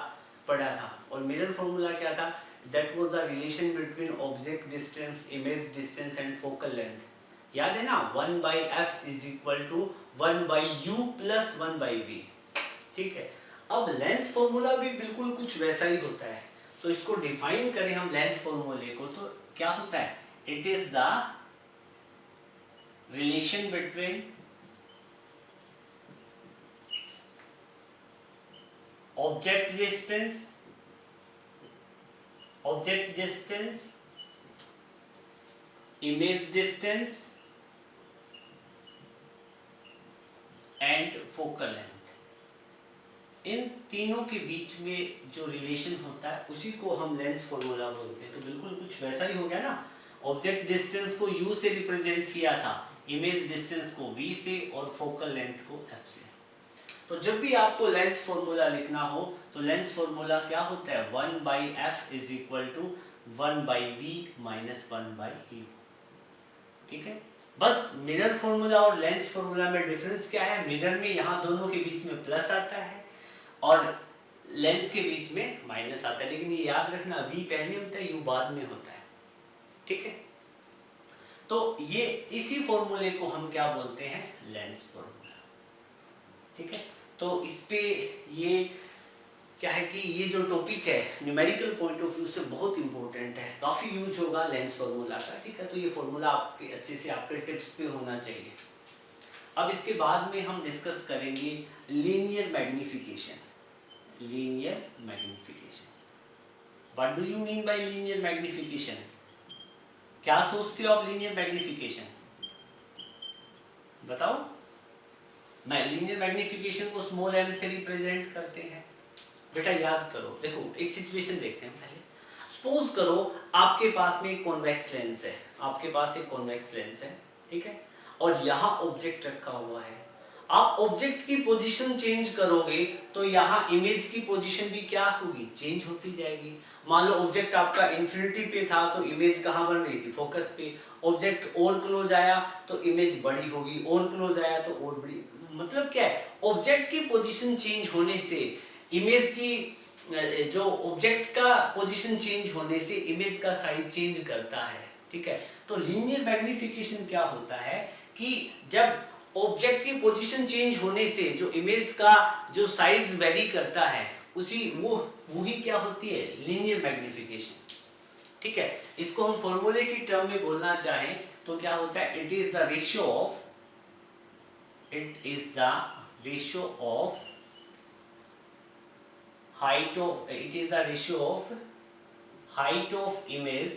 पढ़ा था। और मिरर फॉर्मूला क्या था? That was the relation between object distance, image distance and focal length. याद है ना? 1/f is equal to 1/u plus 1/v। ठीक है, अब लेंस फॉर्मूला भी बिल्कुल कुछ वैसा ही होता है। तो इसको डिफाइन करें हम लेंस फॉर्मूले को, तो क्या होता है? It is the relation between object distance, image distance and focal length। इन तीनों के बीच में जो रिलेशन होता है उसी को हम लेंस फॉर्मूला बोलते हैं। तो बिल्कुल कुछ वैसा ही हो गया ना। ऑब्जेक्ट डिस्टेंस को u से रिप्रेजेंट किया था, इमेज डिस्टेंस को v से और फोकल लेंथ को f से। तो जब भी आपको लेंस फॉर्मूला लिखना हो तो लेंस फॉर्मूला क्या होता है? 1/f is equal to 1/v minus 1/u। ठीक है, बस मिरर फॉर्मूला और लेंस फॉर्मूला में डिफरेंस क्या है? मिरर में यहाँ दोनों के बीच में प्लस आता है और लेंस के बीच में माइनस आता है। लेकिन ये याद रखना, v पहले होता है, u बाद में होता है। ठीक है, तो ये इसी फॉर्मूले को हम क्या बोलते हैं? Lens formula. ठीक है, तो इस पे ये क्या है कि ये जो टॉपिक है न्यूमेरिकल पॉइंट ऑफ व्यू से बहुत इंपॉर्टेंट है, काफी यूज होगा लेंस फॉर्मूला का। ठीक है, तो ये फॉर्मूला आपके अच्छे से आपके टिप्स पे होना चाहिए। अब इसके बाद में हम डिस्कस करेंगे linear magnification. Linear magnification, what do you mean by linear magnification? क्या सोचते हो आप लीनियर मैग्निफिकेशन? बताओ। मैं लीनियर मैग्निफिकेशन को स्मॉल m से रिप्रेजेंट करते हैं। बेटा याद करो, देखो एक सिचुएशन देखते हैं पहले। सपोज करो आपके पास में एक कॉन्वेक्स लेंस है, आपके पास एक कॉन्वेक्स लेंस है, ठीक है, और यहाँ ऑब्जेक्ट रखा हुआ है। आप ऑब्जेक्ट की पोजीशन चेंज करोगे तो यहाँ इमेज की पोजीशन भी क्या होगी? चेंज होती जाएगी। मान लो ऑब्जेक्ट आपका इंफिनिटी पे था तो इमेज कहाँ बन रही थी? फोकस पे। ऑब्जेक्ट और क्लोज आया तो इमेज बड़ी होगी, और क्लोज आया तो और बड़ी। मतलब क्या है? ऑब्जेक्ट की पोजीशन चेंज होने से इमेज की जो ऑब्जेक्ट का पोजीशन चेंज होने से इमेज का साइज चेंज करता है। ठीक है, तो लीनियर मैग्निफिकेशन क्या होता है कि जब ऑब्जेक्ट की पोजीशन चेंज होने से जो इमेज का जो साइज वेरी करता है वही क्या होती है? Linear magnification. ठीक है, इसको हम फॉर्मूले की टर्म में बोलना चाहें तो क्या होता है? It is the ratio of height of image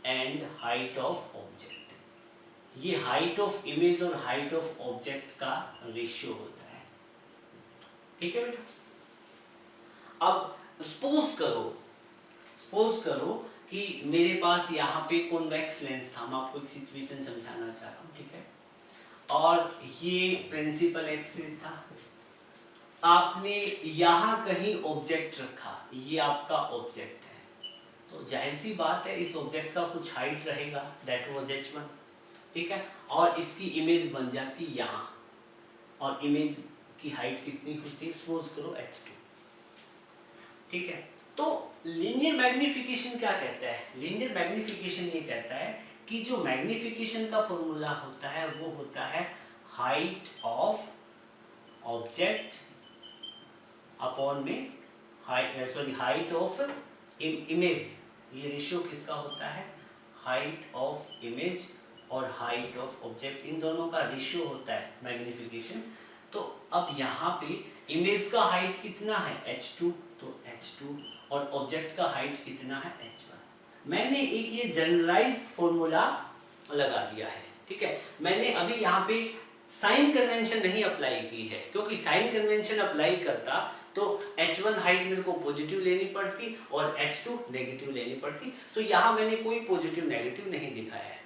and height of object। ये height of image और height of object का रेशियो होता है। ठीक है बेटा, अब सपोज करो कि मेरे पास यहाँ पे कॉन्वेक्स लेंस था। मैं आपको एक सिचुएशन समझाना चाह रहा हूँ। ठीक है, और ये प्रिंसिपल एक्सिस था। आपने यहाँ कहीं ऑब्जेक्ट रखा, ये आपका ऑब्जेक्ट है, तो जाहिर सी बात है इस ऑब्जेक्ट का कुछ हाइट रहेगा, दैट वाज h1। ठीक है, और इसकी इमेज बन जाती यहाँ, और इमेज की हाइट कितनी होती है? सपोज करो h2। ठीक है, तो लीनियर मैग्निफिकेशन क्या कहता है? लीनियर मैग्निफिकेशन ये कहता है कि जो मैग्निफिकेशन का फॉर्मूला होता है वो होता है हाइट ऑफ ऑब्जेक्ट अपॉन में हाइट ऑफ इमेज। ये रेशियो किसका होता है? हाइट ऑफ इमेज और हाइट ऑफ ऑब्जेक्ट, इन दोनों का रेशियो होता है मैग्निफिकेशन। तो अब यहाँ पे इमेज का हाइट कितना है? h2, तो h2, और ऑब्जेक्ट का हाइट कितना है? h1। मैंने एक ये जनरलाइज्ड फॉर्मूला लगा दिया है। ठीक है, मैंने अभी यहाँ पे साइन कन्वेंशन नहीं अप्लाई की है, क्योंकि साइन कन्वेंशन अप्लाई करता तो h1 हाइट मेरे को पॉजिटिव लेनी पड़ती और h2 नेगेटिव लेनी पड़ती, तो यहाँ मैंने कोई पॉजिटिव नेगेटिव नहीं दिखाया है।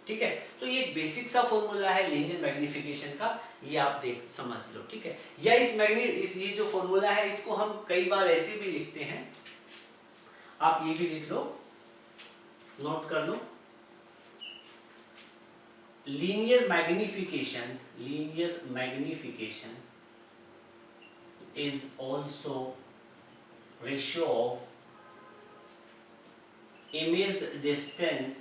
ठीक है, तो ये एक बेसिक सा फॉर्मूला है लीनियर मैग्निफिकेशन का, ये आप देख समझ लो। ठीक है, या इस ये जो फॉर्मूला है इसको हम कई बार ऐसे भी लिखते हैं, आप ये भी लिख लो, नोट कर लो। linear magnification is also ratio of image distance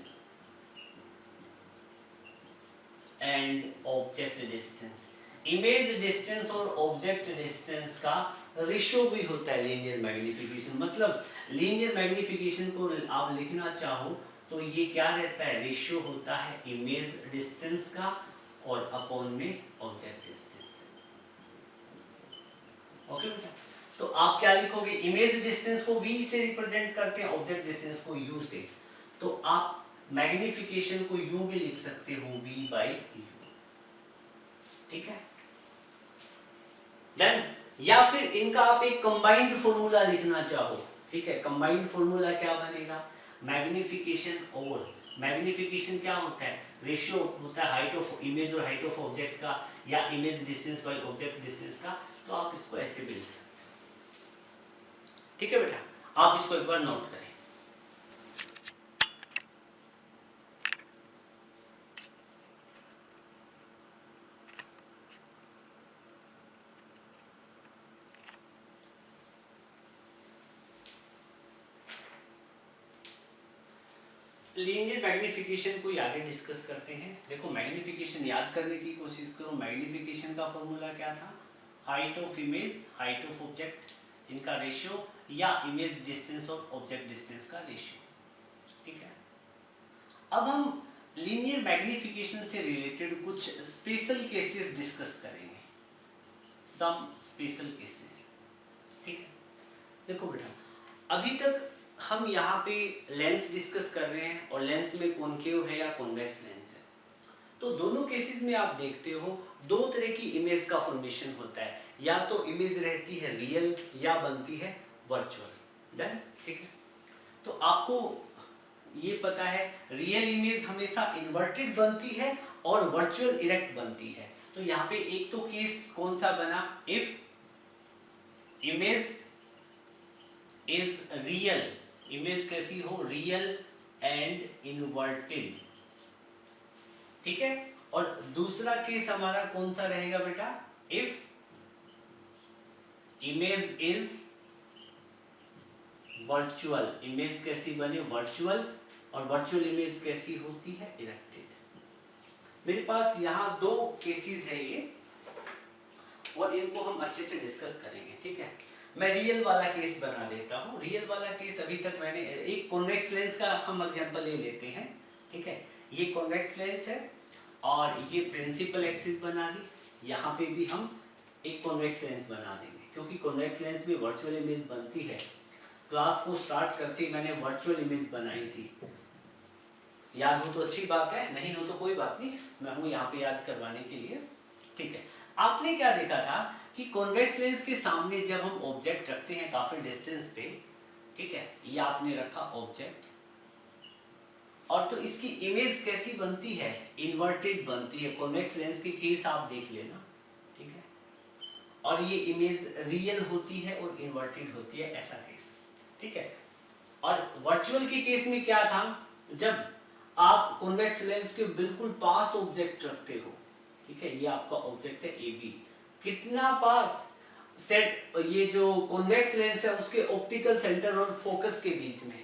and object distance। Image distance और ऑब्जेक्ट डिस्टेंस का रेशियो भी होता है लीनियर मैग्निफिकेशन। मतलब लीनियर मैग्निफिकेशन को आप लिखना चाहो तो ये क्या रहता है, रेशियो होता है इमेज डिस्टेंस का और अपॉन में ऑब्जेक्ट डिस्टेंस। ओके बेटा, तो आप क्या लिखोगे, इमेज डिस्टेंस को v से रिप्रेजेंट करते हैं, ऑब्जेक्ट डिस्टेंस को u से, तो आप मैग्निफिकेशन को u भी लिख सकते हो v/u। ठीक है, देन या फिर इनका आप एक कंबाइंड फॉर्मूला लिखना चाहो। ठीक है, कंबाइंड फॉर्मूला क्या बनेगा, मैग्निफिकेशन और मैग्निफिकेशन क्या होता है, रेशियो होता है हाइट ऑफ इमेज और हाइट ऑफ ऑब्जेक्ट का, या image distance by object distance का, तो आप इसको ऐसे भी लिख सकते हैं। ठीक है बेटा, आप इसको एक बार नोट करें। लीनियर मैग्निफिकेशन को आगे डिस्कस करते हैं। देखो मैग्निफिकेशन याद करने की कोशिश करो। मैग्निफिकेशन का फॉर्मूला क्या था, height of image height of object, इनका रेशियो, या इमेज डिस्टेंस और ऑब्जेक्ट डिस्टेंस का रेशियो। ठीक है, अब हम लीनियर मैग्निफिकेशन से रिलेटेड कुछ स्पेशल केसेस डिस्कस करेंगे, सम स्पेशल केसेस। ठीक है, देखो बेटा, अभी तक हम यहाँ पे लेंस डिस्कस कर रहे हैं और लेंस में कॉनकेव है या कॉन्वेक्स लेंस है। तो दोनों केसेस में आप देखते हो दो तरह की इमेज का फॉर्मेशन होता है, या तो इमेज रहती है रियल या बनती है वर्चुअल। डन, ठीक है, तो आपको ये पता है रियल इमेज हमेशा इन्वर्टेड बनती है और वर्चुअल इरेक्ट बनती है। तो यहाँ पे एक तो केस कौन सा बना, if image is real, image कैसी हो, रियल एंड इन्वर्टेड। ठीक है, और दूसरा केस हमारा कौन सा रहेगा बेटा, if image is virtual, image कैसी बने, वर्चुअल, और वर्चुअल इमेज कैसी होती है, इरेक्टेड। मेरे पास यहाँ दो केसेस है ये, और इनको हम अच्छे से डिस्कस करेंगे। ठीक है, मैं रियल वाला केस बना देता हूँ। रियल वाला केस अभी तक मैंने एक कॉन्वेक्स लेंस का हम एग्जांपल ले लेते हैं। ठीक है, ये कॉन्वेक्स लेंस है और ये प्रिंसिपल एक्सिस बना दी, यहाँ पे भी हम एक कॉन्वेक्स लेंस बना देंगे, क्योंकि कॉन्वेक्स लेंस में वर्चुअल इमेज बनती है। क्लास को स्टार्ट करते ही मैंने वर्चुअल इमेज बनाई थी, याद हो तो अच्छी बात है, नहीं हो तो कोई बात नहीं, मैं हूँ यहाँ पे याद करवाने के लिए। ठीक है, आपने क्या देखा था कि कॉन्वेक्स लेंस के सामने जब हम ऑब्जेक्ट रखते हैं काफी डिस्टेंस पे, ठीक है, ये आपने रखा ऑब्जेक्ट, और तो इसकी इमेज कैसी बनती है, इन्वर्टेड बनती है। कॉन्वेक्स लेंस के केस आप देख लेना। ठीक है, और ये इमेज रियल होती है और इन्वर्टेड होती है, ऐसा केस। ठीक है, और वर्चुअल के केस में क्या था, जब आप कॉन्वेक्स लेंस के बिल्कुल पास ऑब्जेक्ट रखते हो। ठीक है, ये आपका ऑब्जेक्ट है ए बी, कितना पास, सेट, ये जो कॉन्वेक्स लेंस है उसके ऑप्टिकल सेंटर और फोकस के बीच में,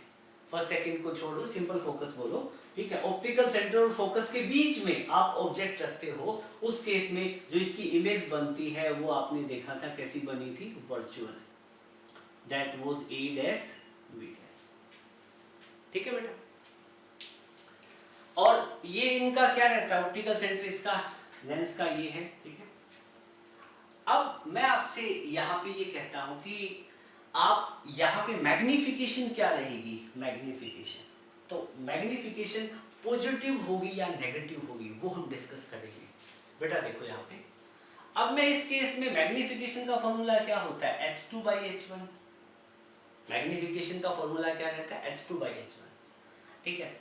फर्स्ट सेकंड को छोड़ दो, सिंपल फोकस बोलो। ठीक है, ऑप्टिकल सेंटर और फोकस के बीच में आप ऑब्जेक्ट रखते हो, उस केस में जो इसकी इमेज बनती है वो आपने देखा था कैसी बनी थी, virtual, that was a dash B dash. ठीक है बेटा, और ये इनका क्या रहता है, ऑप्टिकल सेंटर इसका लेंस का ये है। ठीक है, अब मैं आपसे यहाँ पे ये कहता हूँ कि आप यहाँ पे मैग्निफिकेशन क्या रहेगी, मैग्निफिकेशन, तो मैग्निफिकेशन पॉजिटिव होगी या नेगेटिव होगी वो हम डिस्कस करेंगे। बेटा देखो यहाँ पे, अब मैं इस केस में मैग्निफिकेशन का फॉर्मूला क्या होता है, h2/h1। मैग्निफिकेशन का फॉर्मूला क्या रहता है, h2/h1, ठीक है।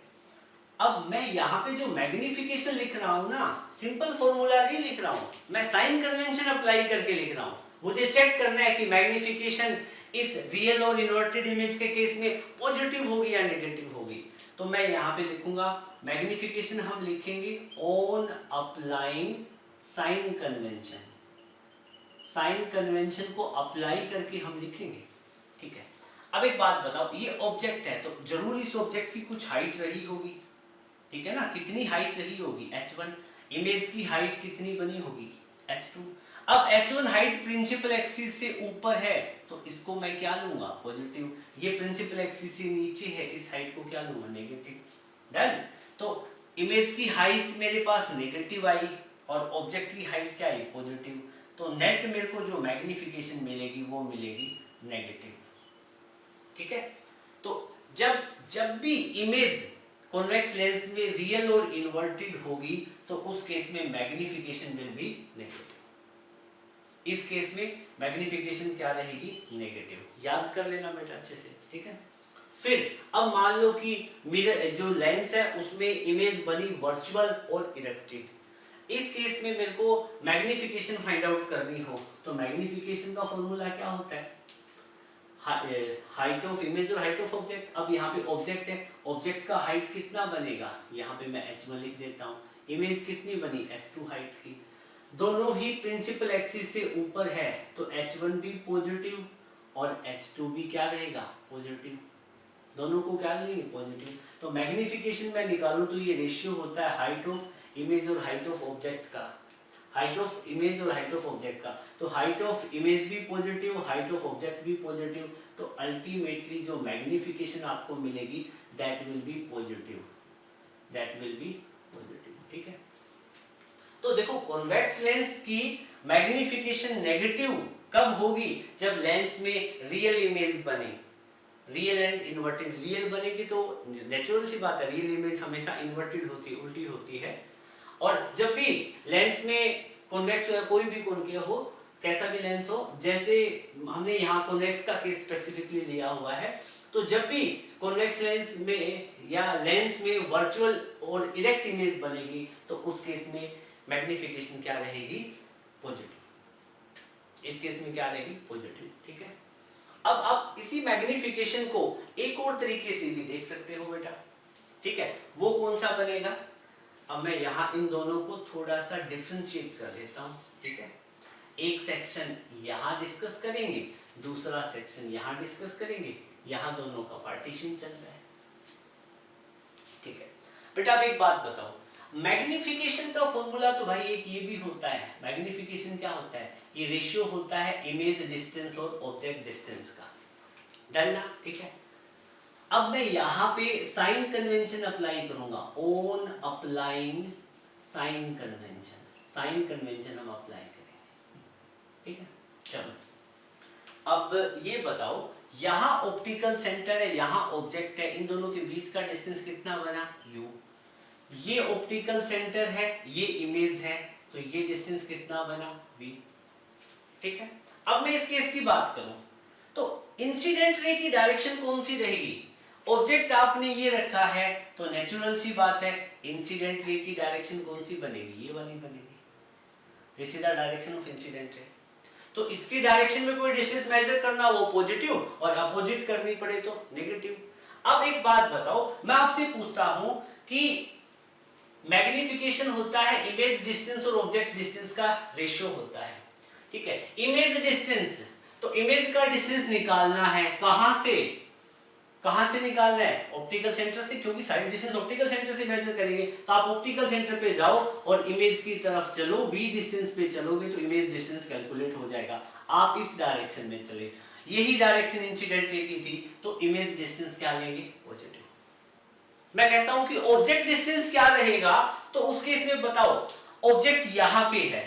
अब मैं यहाँ पे जो मैग्निफिकेशन लिख रहा हूँ ना, सिंपल फॉर्मूला नहीं लिख रहा हूँ, मैं साइन कन्वेंशन अप्लाई करके लिख रहा हूँ। मुझे चेक करना है कि मैग्निफिकेशन इस रियल और इन्वर्टेड इमेज के केस में पॉजिटिव होगी या नेगेटिव होगी। तो मैं यहाँ पे लिखूंगा मैग्निफिकेशन, हम लिखेंगे on applying sign convention. Sign convention को अप्लाई करके हम लिखेंगे, ठीक है। अब एक बात बताओ, ये ऑब्जेक्ट है तो जरूर इस ऑब्जेक्ट की कुछ हाइट रही होगी, ठीक है ना। कितनी हाइट रही होगी, h1। इमेज की हाइट कितनी बनी होगी, h2। अब h1 हाइट प्रिंसिपल एक्सिस से ऊपर है तो इसको मैं क्या लूंगा, पॉजिटिव। ये प्रिंसिपल एक्सिस से नीचे है, इस हाइट को क्या लूंगा, नेगेटिव। डन। तो इमेज की हाइट मेरे पास नेगेटिव आई और ऑब्जेक्ट की हाइट क्या आई, पॉजिटिव। तो नेट मेरे को जो मैग्निफिकेशन मिलेगी वो मिलेगी नेगेटिव, ठीक है। तो जब भी इमेज कॉन्वेक्स लेंस में रियल और इन्वर्टेड होगी तो उस केस में मैग्निफिकेशन विल बी नेगेटिव। इस केस में मैग्निफिकेशन क्या रहेगी, नेगेटिव। याद कर लेना बेटा अच्छे से, ठीक है। फिर अब मान लो कि मिरर जो लेंस है उसमें इमेज बनी वर्चुअल और इरेक्टेड। इस केस में मेरे को मैग्निफिकेशन फाइंड आउट करनी हो तो मैग्निफिकेशन का फॉर्मूला क्या होता है, हाइट ऑफ इमेज और हाइट ऑफ ऑब्जेक्ट। अब यहाँ पे ऑब्जेक्ट है, ऑब्जेक्ट का हाइट कितना बनेगा, यहाँ पे मैं h1 लिख देता हूँ। इमेज कितनी बनी, h2 हाइट की। दोनों ही प्रिंसिपल एक्सिस से ऊपर है तो h1 भी पॉजिटिव और h2 भी क्या रहेगा, पॉजिटिव। दोनों को क्या लेंगे, पॉजिटिव। तो मैग्निफिकेशन में निकालूं तो ये रेशियो होता है हाइट ऑफ इमेज और हाइट ऑफ ऑब्जेक्ट का, हाइट ऑफ इमेज और हाइट ऑफ ऑब्जेक्ट का। तो हाइट ऑफ इमेज भी पॉजिटिव, हाइट ऑफ ऑब्जेक्ट भी पॉजिटिव, तो अल्टीमेटली जो मैग्निफिकेशन आपको मिलेगी that will be positive, that will be positive, ठीक है। तो देखो कॉन्वेक्स लेंस की मैग्निफिकेशन नेगेटिव कब होगी, जब लेंस में रियल इमेज बने, रियल एंड इन्वर्टेड। रियल बनेगी तो नेचुरल सी बात है, रियल इमेज हमेशा इन्वर्टेड होती है, उल्टी होती है। और जब भी लेंस में कॉन्वेक्स हो या कोई भी कॉनकेव हो, कैसा भी लेंस हो, जैसे हमने यहाँ कॉन्वेक्स का केस स्पेसिफिकली लिया हुआ है, तो जब भी कॉन्वेक्स लेंस में या लेंस में वर्चुअल और इरेक्ट इमेज बनेगी तो उस केस में मैग्निफिकेशन क्या रहेगी, पॉजिटिव। इस केस में क्या रहेगी, पॉजिटिव, ठीक है। अब आप इसी मैग्निफिकेशन को एक और तरीके से भी देख सकते हो बेटा, ठीक है। वो कौन सा बनेगा, अब मैं यहाँ इन दोनों को थोड़ा सा डिफरेंशिएट कर लेता हूँ, ठीक है। एक सेक्शन यहाँ डिस्कस करेंगे, दूसरा सेक्शन यहाँ डिस्कस करेंगे, यहाँ दोनों का पार्टीशन चल रहा है, ठीक है। बेटा अब एक बात बताओ, मैग्निफिकेशन का फॉर्मूला तो भाई एक ये भी होता है। मैग्निफिकेशन क्या होता है, ये रेशियो होता है इमेज डिस्टेंस और ऑब्जेक्ट डिस्टेंस का। डन ना, ठीक है। अब मैं यहाँ पे साइन कन्वेंशन अप्लाई करूंगा, on applying sign convention. Sign convention हम अप्लाई करेंगे, ठीक है। चलो अब ये बताओ, यहाँ ऑप्टिकल सेंटर है, यहाँ ऑब्जेक्ट है, इन दोनों के बीच का डिस्टेंस कितना बना, u। ये ऑप्टिकल सेंटर है, ये इमेज है, तो ये डिस्टेंस कितना बना, v, ठीक है। अब मैं इस केस की बात करूं तो इंसिडेंट रे की डायरेक्शन कौन सी रहेगी, ऑब्जेक्ट आपने ये रखा है तो नेचुरल सी बात है इंसिडेंट रे की डायरेक्शन कौन सी बनेगी, ये वाली बनेगी। This is the direction of incident ray. तो इसकी डायरेक्शन में कोई डिस्टेंस मेजर करना वो पॉजिटिव और अपोजिट करनी पड़े तो नेगेटिव। अब एक बात बताओ, मैं आपसे पूछता हूं कि मैग्निफिकेशन होता है इमेज डिस्टेंस और ऑब्जेक्ट डिस्टेंस का रेशियो होता है, ठीक है। इमेज डिस्टेंस, तो इमेज का डिस्टेंस निकालना है, कहां से निकालना है, ऑप्टिकल सेंटर से, क्योंकि साइड डिस्टेंस ऑप्टिकल सेंटर से मेजर करेंगे। तो आप ऑप्टिकल सेंटर पे जाओ और इमेज की तरफ चलो, v डिस्टेंस पे चलोगे तो इमेज डिस्टेंस कैलकुलेट हो जाएगा। आप इस डायरेक्शन में चले, यही डायरेक्शन इंसिडेंट रे की थी, तो इमेज डिस्टेंस क्या लेंगे, पॉजिटिव। मैं कहता हूं कि ऑब्जेक्ट डिस्टेंस क्या रहेगा, तो उस केस में बताओ, ऑब्जेक्ट यहां पे है,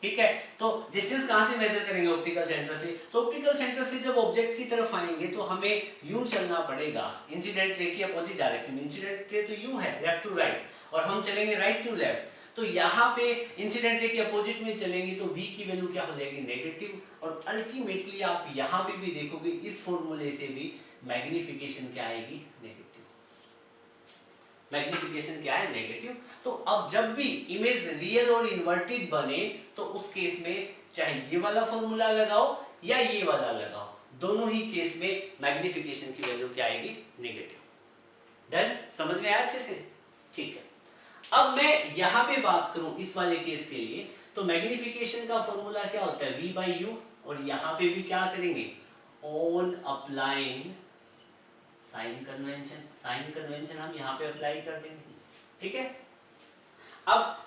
ठीक है। तो डिस्टेंस कहां से मेजर करेंगे, ऑप्टिकल सेंटर से। तो ऑप्टिकल सेंटर से जब ऑब्जेक्ट की तरफ आएंगे तो हमें यूं चलना पड़ेगा, इंसिडेंट रे की अपोजिट डायरेक्शन में। इंसिडेंट रे तो यूं है, लेफ्ट टू राइट, और हम चलेंगे राइट टू लेफ्ट। तो यहाँ पे इंसिडेंट रे के अपोजिट में चलेंगे तो v की वैल्यू क्या हो जाएगी नेगेटिव, और अल्टीमेटली आप यहाँ पे भी देखोगे इस फॉर्मूले से भी मैग्निफिकेशन क्या आएगी नेगेटिव, मैग्निफिकेशन क्या है नेगेटिव। तो अब जब भी इमेज रियल और इन्वर्टेड बने तो उस केस में चाहे ये वाला फॉर्मूला लगाओ या ये वाला लगाओ, दोनों ही केस में मैग्निफिकेशन की वैल्यू क्या आएगी नेगेटिव। डन, समझ में आया अच्छे से? ठीक है, अब मैं यहां पे बात करूं इस वाले केस के लिए, तो मैग्निफिकेशन का फॉर्मूला क्या होता है v/u, और यहां पे भी क्या करेंगे on applying sign convention, sign convention हम यहां पे अप्लाई कर देंगे, ठीक है। अब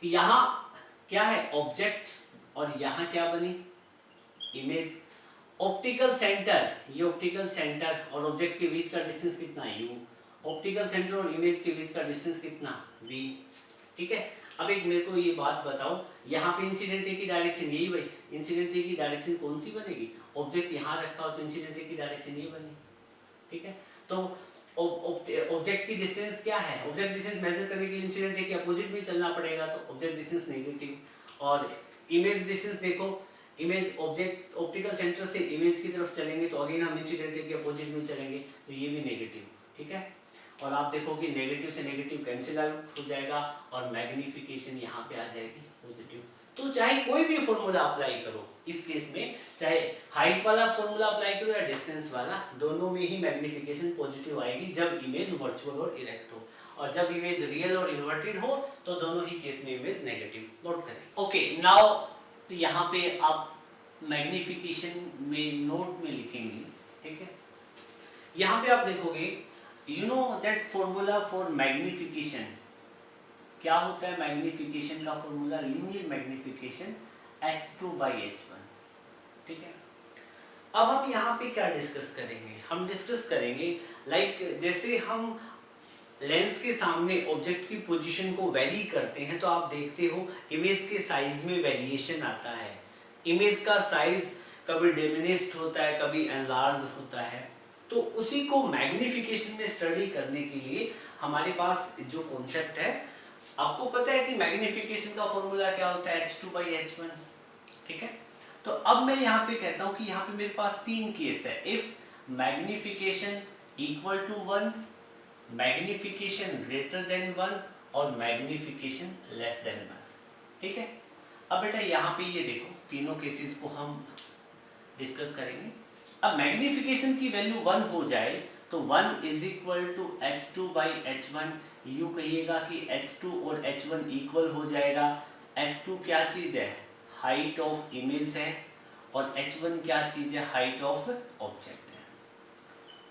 यहां क्या है ऑब्जेक्ट, और यहां क्या बनी इमेज। ऑप्टिकल सेंटर, ये ऑप्टिकल सेंटर और ऑब्जेक्ट के बीच का डिस्टेंस कितना है u, ऑप्टिकल सेंटर और इमेज के बीच का डिस्टेंस कितना v, ठीक है। अब एक मेरे को ये बात बताओ, यहाँ पे इंसिडेंट रे की डायरेक्शन यही भाई, इंसिडेंट रे की डायरेक्शन कौन सी बनेगी, ऑब्जेक्ट यहाँ रखा हो तो इंसिडेंट रे की डायरेक्शन ये बनेगी, ठीक है। तो ऑब्जेक्ट की डिस्टेंस क्या है, ऑब्जेक्ट डिस्टेंस मेजर करने के लिए इंसिडेंट रे के अपोजिट में चलना पड़ेगा, तो ऑब्जेक्ट डिस्टेंस नेगेटिव। और इमेज डिस्टेंस देखो, इमेज ऑब्जेक्ट ऑप्टिकल सेंटर से इमेज की तरफ चलेंगे तो अगेन हम इंसिडेंट रे के अपोजिट में चलेंगे, तो ये भी नेगेटिव, ठीक है। और आप देखोगे नेगेटिव से नेगेटिव कैंसिल आउट हो जाएगा और मैग्निफिकेशन यहाँ पे आ जाएगी पॉजिटिव। तो चाहे कोई भी फॉर्मूला अप्लाई करो इस केस में, चाहे हाइट वाला फॉर्मूला अप्लाई करो या डिस्टेंस वाला, दोनों में ही मैग्निफिकेशन पॉजिटिव आएगी जब इमेज वर्चुअल और इरेक्ट हो, और जब इमेज रियल और इन्वर्टेड हो तो दोनों ही केस में इमेज नेगेटिव। नोट करें। ओके, नाउ यहाँ पे आप मैग्निफिकेशन में नोट में लिखेंगे, ठीक है। यहाँ पे आप देखोगे you know that formula for magnification, क्या होता है मैग्निफिकेशन का फॉर्मूला, लीनियर मैग्निफिकेशन h2/h1, ठीक है। अब हम यहाँ पे क्या डिस्कस करेंगे, हम डिस्कस करेंगे जैसे हम लेंस के सामने ऑब्जेक्ट की पोजीशन को वेरी करते हैं तो आप देखते हो इमेज के साइज में वेरिएशन आता है, इमेज का साइज कभी डिमिनिश्ड होता है कभी एनलार्ज होता है। तो उसी को मैग्निफिकेशन में स्टडी करने के लिए हमारे पास जो कॉन्सेप्ट है, आपको पता है कि मैग्निफिकेशन का फॉर्मूला क्या होता है h2/h1, ठीक है। तो अब मैं यहाँ पे कहता हूँ कि यहाँ पे मेरे पास तीन केस है, if magnification equal to 1, magnification greater than 1 और मैग्निफिकेशन लेस देन 1, ठीक है। अब बेटा यहाँ पे ये देखो तीनों केसेस को हम डिस्कस करेंगे। अब मैग्निफिकेशन की वैल्यू 1 हो जाए तो 1 इज इक्वल टू h2/h1, यूँ कहिएगा कि h2 और h1 इक्वल हो जाएगा। h2 क्या चीज़ है, हाइट ऑफ इमेज है, और h1 क्या चीज़ है, हाइट ऑफ ऑब्जेक्ट है।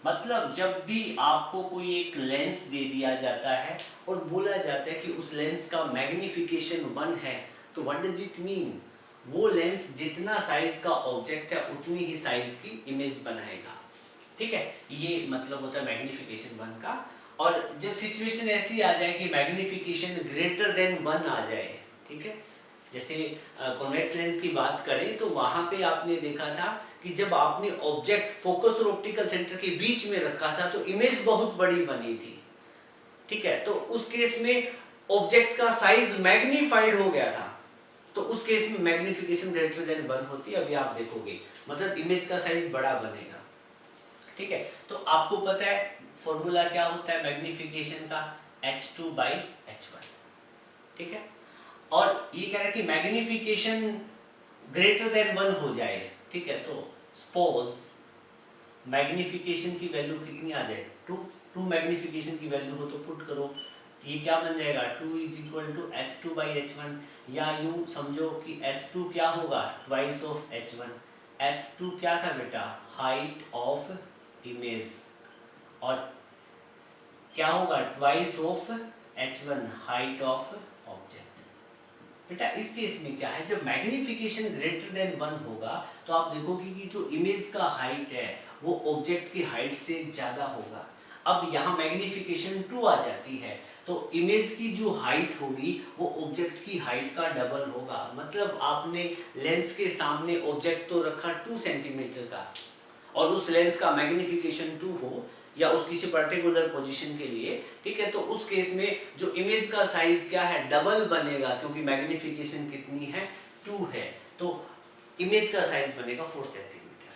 मतलब जब भी आपको कोई एक लेंस दे दिया जाता है और बोला जाता है कि उस लेंस का मैग्निफिकेशन 1 है, तो व्हाट डज इट मीन, वो लेंस जितना साइज का ऑब्जेक्ट है उतनी ही साइज की इमेज बनाएगा, ठीक है। ये मतलब होता है मैग्निफिकेशन 1 का। और जब सिचुएशन ऐसी आ जाए कि मैग्निफिकेशन ग्रेटर देन 1 आ जाए, ठीक है, जैसे कॉन्वेक्स लेंस की बात करें तो वहां पे आपने देखा था कि जब आपने ऑब्जेक्ट फोकस और ऑप्टिकल सेंटर के बीच में रखा था तो इमेज बहुत बड़ी बनी थी, ठीक है। तो उस केस में ऑब्जेक्ट का साइज मैग्नीफाइड हो गया था, तो उस केस में मैग्निफिकेशन ग्रेटर देन 1 होती है। अभी आप देखोगे मतलब इमेज का साइज बड़ा बनेगा, ठीक है। तो आपको पता है फॉर्मूला क्या होता है मैग्निफिकेशन का, h2/h1, ठीक है। और ये कह रहा है कि मैग्निफिकेशन ग्रेटर देन 1 हो जाए, ठीक है। तो सपोज मैग्निफिकेशन की वैल्यू कितनी आ जाए, 2 मैग्निफिकेशन की वैल्यू हो तो पुट करो, ये क्या बन जाएगा 2 इज इक्वल टू h2/h1, या यूं समझो कि h2 क्या होगा ट्वाइस ऑफ h1। h2 क्या था बेटा, हाइट ऑफ इमेज, और क्या होगा twice of h1, height of object. बेटा इस केस में क्या है, जब मैग्निफिकेशन ग्रेटर देन 1 होगा तो आप देखोगे कि जो इमेज का हाइट है वो ऑब्जेक्ट की हाइट से ज़्यादा होगा। अब यहाँ मैग्निफिकेशन 2 आ जाती है तो इमेज की जो हाइट होगी वो ऑब्जेक्ट की हाइट का डबल होगा। मतलब आपने लेंस के सामने ऑब्जेक्ट तो रखा 2 सेंटीमीटर का और उस लेंस का मैग्निफिकेशन 2 हो, या उस किसी पर्टिकुलर पोजीशन के लिए, ठीक है, तो उस केस में जो इमेज का साइज क्या है, डबल बनेगा, क्योंकि मैग्निफिकेशन कितनी है, 2 है, तो इमेज का साइज बनेगा 4 सेंटीमीटर।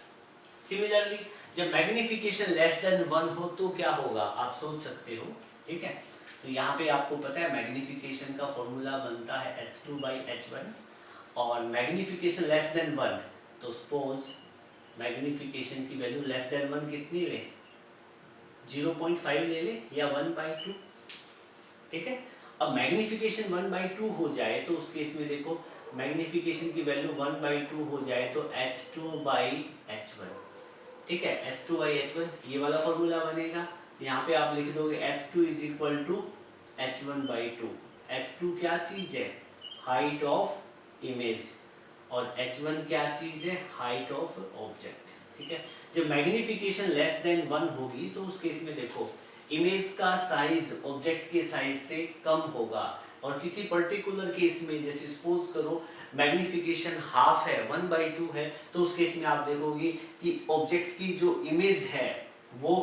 सिमिलरली जब मैग्निफिकेशन लेस देन 1 हो तो क्या होगा, आप सोच सकते हो, ठीक है। तो यहाँ पे आपको पता है मैग्निफिकेशन का फॉर्मूला बनता है h2/h1, और मैग्निफिकेशन लेस देन 1, तो सपोज मैग्निफिकेशन की वैल्यू लेस देन 1 कितनी ले, 0.5 ले ले या 1/2, ठीक है। अब मैग्निफिकेशन 1/2 हो जाए तो उस केस में देखो मैग्निफिकेशन की वैल्यू 1/2 हो जाए तो h2/h1, ठीक है, h2/h1 ये वाला फॉर्मूला बनेगा। यहाँ पे आप लिख दोगे h2 = h1/2। h2 क्या चीज है, हाइट ऑफ इमेज, और h1 क्या चीज है, हाइट ऑफ ऑब्जेक्ट, ठीक है। जब मैग्निफिकेशन लेस देन 1 होगी तो उस केस में देखो इमेज का साइज ऑब्जेक्ट के साइज से कम होगा, और किसी पर्टिकुलर केस में जैसे सपोज करो मैग्निफिकेशन हाफ है, 1/2 है, तो उस केस में आप देखोगे कि ऑब्जेक्ट की जो इमेज है वो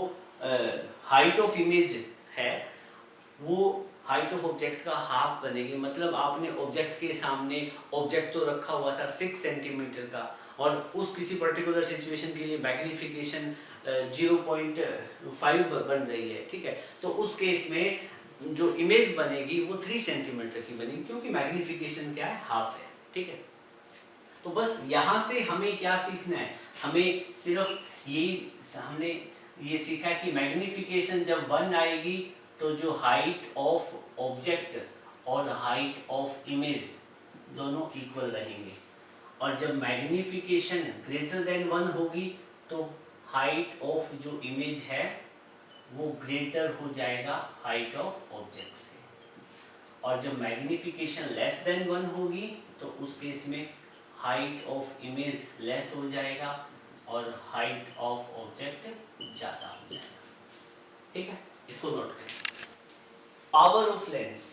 हाइट ऑफ इमेज है वो हाइट ऑफ ऑब्जेक्ट का हाफ बनेगी। मतलब आपने ऑब्जेक्ट के सामने ऑब्जेक्ट तो रखा हुआ था 6 सेंटीमीटर का, और उस किसी पर्टिकुलर सिचुएशन के लिए मैग्निफिकेशन 0.5 बन रही है, ठीक है, तो उस केस में जो इमेज बनेगी वो 3 सेंटीमीटर की बनेगी, क्योंकि मैग्निफिकेशन क्या है, हाफ है, ठीक है। तो बस यहाँ से हमें क्या सीखना है, हमें सिर्फ यही हमने ये सीखा कि मैग्निफिकेशन जब 1 आएगी तो जो हाइट ऑफ ऑब्जेक्ट और हाइट ऑफ इमेज दोनों इक्वल रहेंगे, और जब मैग्निफिकेशन ग्रेटर देन 1 होगी तो हाइट ऑफ जो इमेज है वो ग्रेटर हो जाएगा हाइट ऑफ ऑब्जेक्ट से, और जब मैग्निफिकेशन लेस देन 1 होगी तो उस केस में हाइट ऑफ इमेज लेस हो जाएगा और हाइट ऑफ ऑब्जेक्ट ज़्यादा हो जाएगा, ठीक है। इसको नोट करें। पावर ऑफ लेंस,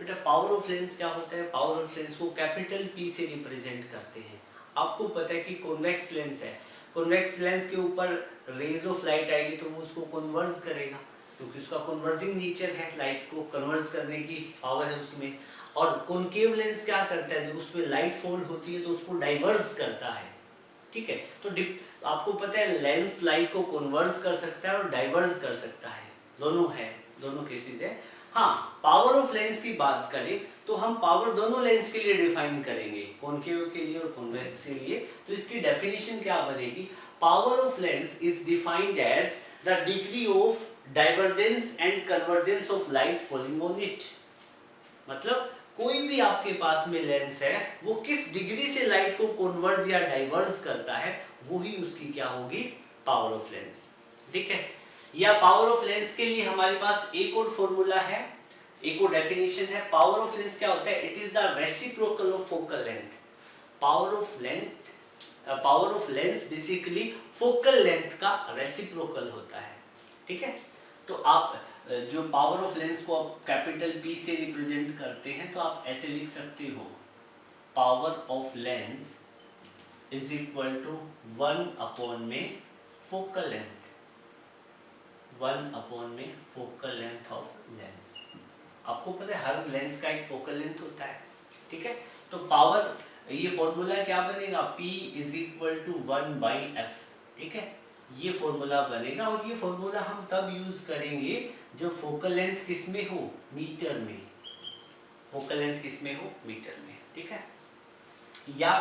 बेटा पावर ऑफ लेंस क्या होता है, पावर ऑफ लेंस को कैपिटल P से रिप्रेजेंट करते हैं। आपको पता है कि कॉन्वेक्स लेंस है, कॉन्वेक्स लेंस के ऊपर रेज ऑफ लाइट आएगी तो वो उसको कन्वर्ज करेगा, क्योंकि उसका कन्वर्जिंग नेचर है, लाइट को कन्वर्ज करने की पावर है उसमें। और कॉनकेव लेंस क्या करता है, जब उस पर लाइट फॉल होती है तो उसको डाइवर्स करता है, ठीक है। तो आपको पता है लेंस लाइट को कन्वर्ज कर सकता है और डाइवर्स कर सकता है, दोनों है, दोनों केसेस है। हाँ, पावर ऑफ लेंस की बात करें तो हम पावर दोनों लेंस के लिए डिफाइन करेंगे, कॉनकेव के लिए और कॉन्वेक्स के लिए। तो इसकी डेफिनेशन क्या बनेगी, power of lens is defined as the degree of divergence and convergence of light falling on it. मतलब कोई भी आपके पास में लेंस है वो किस डिग्री से लाइट को कन्वर्ज या डाइवर्स करता है, वही उसकी क्या होगी, पावर ऑफ लेंस, ठीक है। या पावर ऑफ लेंस के लिए हमारे पास एक और फॉर्मूला है, एक और डेफिनेशन है। पावर ऑफ लेंस क्या होता है, it is the reciprocal of focal length. Power of lens basically focal length का रेसिप्रोकल होता है, ठीक है। तो आप जो पावर ऑफ लेंस को आप कैपिटल P से रिप्रेजेंट करते हैं तो आप ऐसे लिख सकते हो, power of lens is equal to 1 में फोकल लेंथ, 1 में फोकल लेंथ ऑफ लेंस। आपको पता है हर लेंस का एक फोकल लेंथ होता है, ठीक है। तो पावर, ये फॉर्मूला क्या बनेगा, P is equal to 1/f, ठीक है, ये फॉर्मूला बनेगा। और ये फॉर्मूला हम तब यूज करेंगे जब फोकल लेंथ किस में हो, मीटर में, फोकल लेंथ किस में हो, मीटर में, ठीक है। या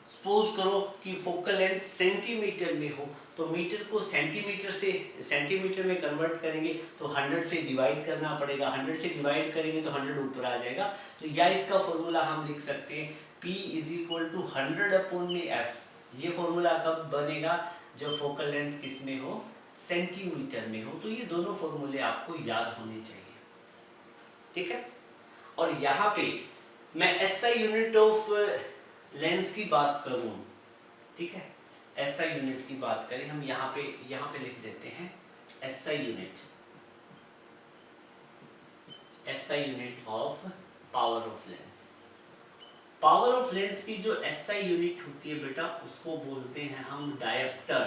सपोज करो कि फोकल लेंथ सेंटीमीटर में हो तो मीटर को सेंटीमीटर से सेंटीमीटर में कन्वर्ट करेंगे तो 100 से डिवाइड करना पड़ेगा, 100 से डिवाइड करेंगे तो 100 ऊपर आ जाएगा। तो या इसका फॉर्मूला हम लिख सकते हैं P is equal to 100/f। ये फॉर्मूला कब बनेगा, जब फोकल लेंथ किस में हो, सेंटीमीटर में हो। तो ये दोनों फॉर्मूले आपको याद होने चाहिए, ठीक है। और यहाँ पे मैं SI यूनिट ऑफ लेंस की बात करूं, ठीक है, SI यूनिट की बात करें हम, यहाँ पे लिख देते हैं SI unit of power of lens. Power of lens की जो SI यूनिट होती है बेटा उसको बोलते हैं हम डायप्टर,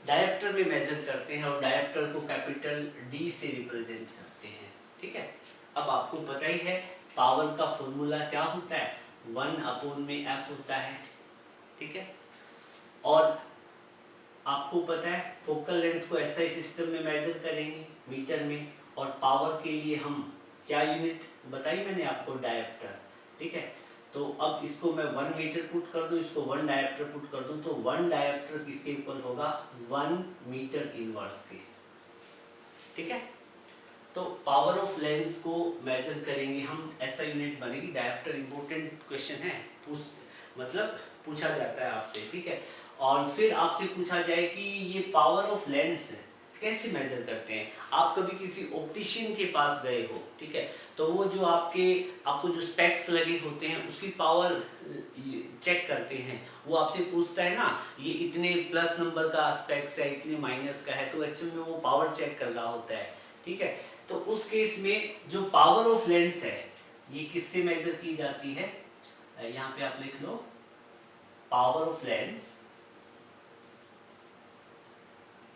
डायप्टर में मेजर करते हैं और डायप्टर को कैपिटल डी से रिप्रेजेंट करते हैं। ठीक है, अब आपको पता ही है पावर का फॉर्मूला क्या होता है, 1/f होता है। ठीक है, और आपको पता है फोकल लेंथ को एसआई सिस्टम में मेजर करेंगे मीटर में, और पावर के लिए हम क्या यूनिट बताई मैंने आपको, डायप्टर। ठीक है, तो अब इसको मैं 1 मीटर पुट कर दूं, इसको 1 डायप्टर पुट कर दूं, तो 1 डायप्टर किसके इक्वल होगा, 1 मीटर इनवर्स के। ठीक है, तो पावर ऑफ लेंस को मेजर करेंगे हम, ऐसा यूनिट बनेगी डायप्टर। इंपॉर्टेंट क्वेश्चन है, मतलब पूछा जाता है आपसे। ठीक है, और फिर आपसे पूछा जाए कि ये पावर ऑफ लेंस कैसे मेजर करते हैं। आप कभी किसी ऑप्टिशियन के पास गए हो, ठीक है, तो वो जो आपको जो स्पेक्स लगे होते हैं उसकी पावर चेक करते हैं। वो आपसे पूछता है ना, ये इतने प्लस नंबर का स्पेक्स है, इतने माइनस का है, तो एक्चुअली में वो पावर चेक कर रहा होता है। ठीक है, तो उस केस में जो पावर ऑफ लेंस है ये किससे मेजर की जाती है, यहाँ पे आप लिख लो, power of lens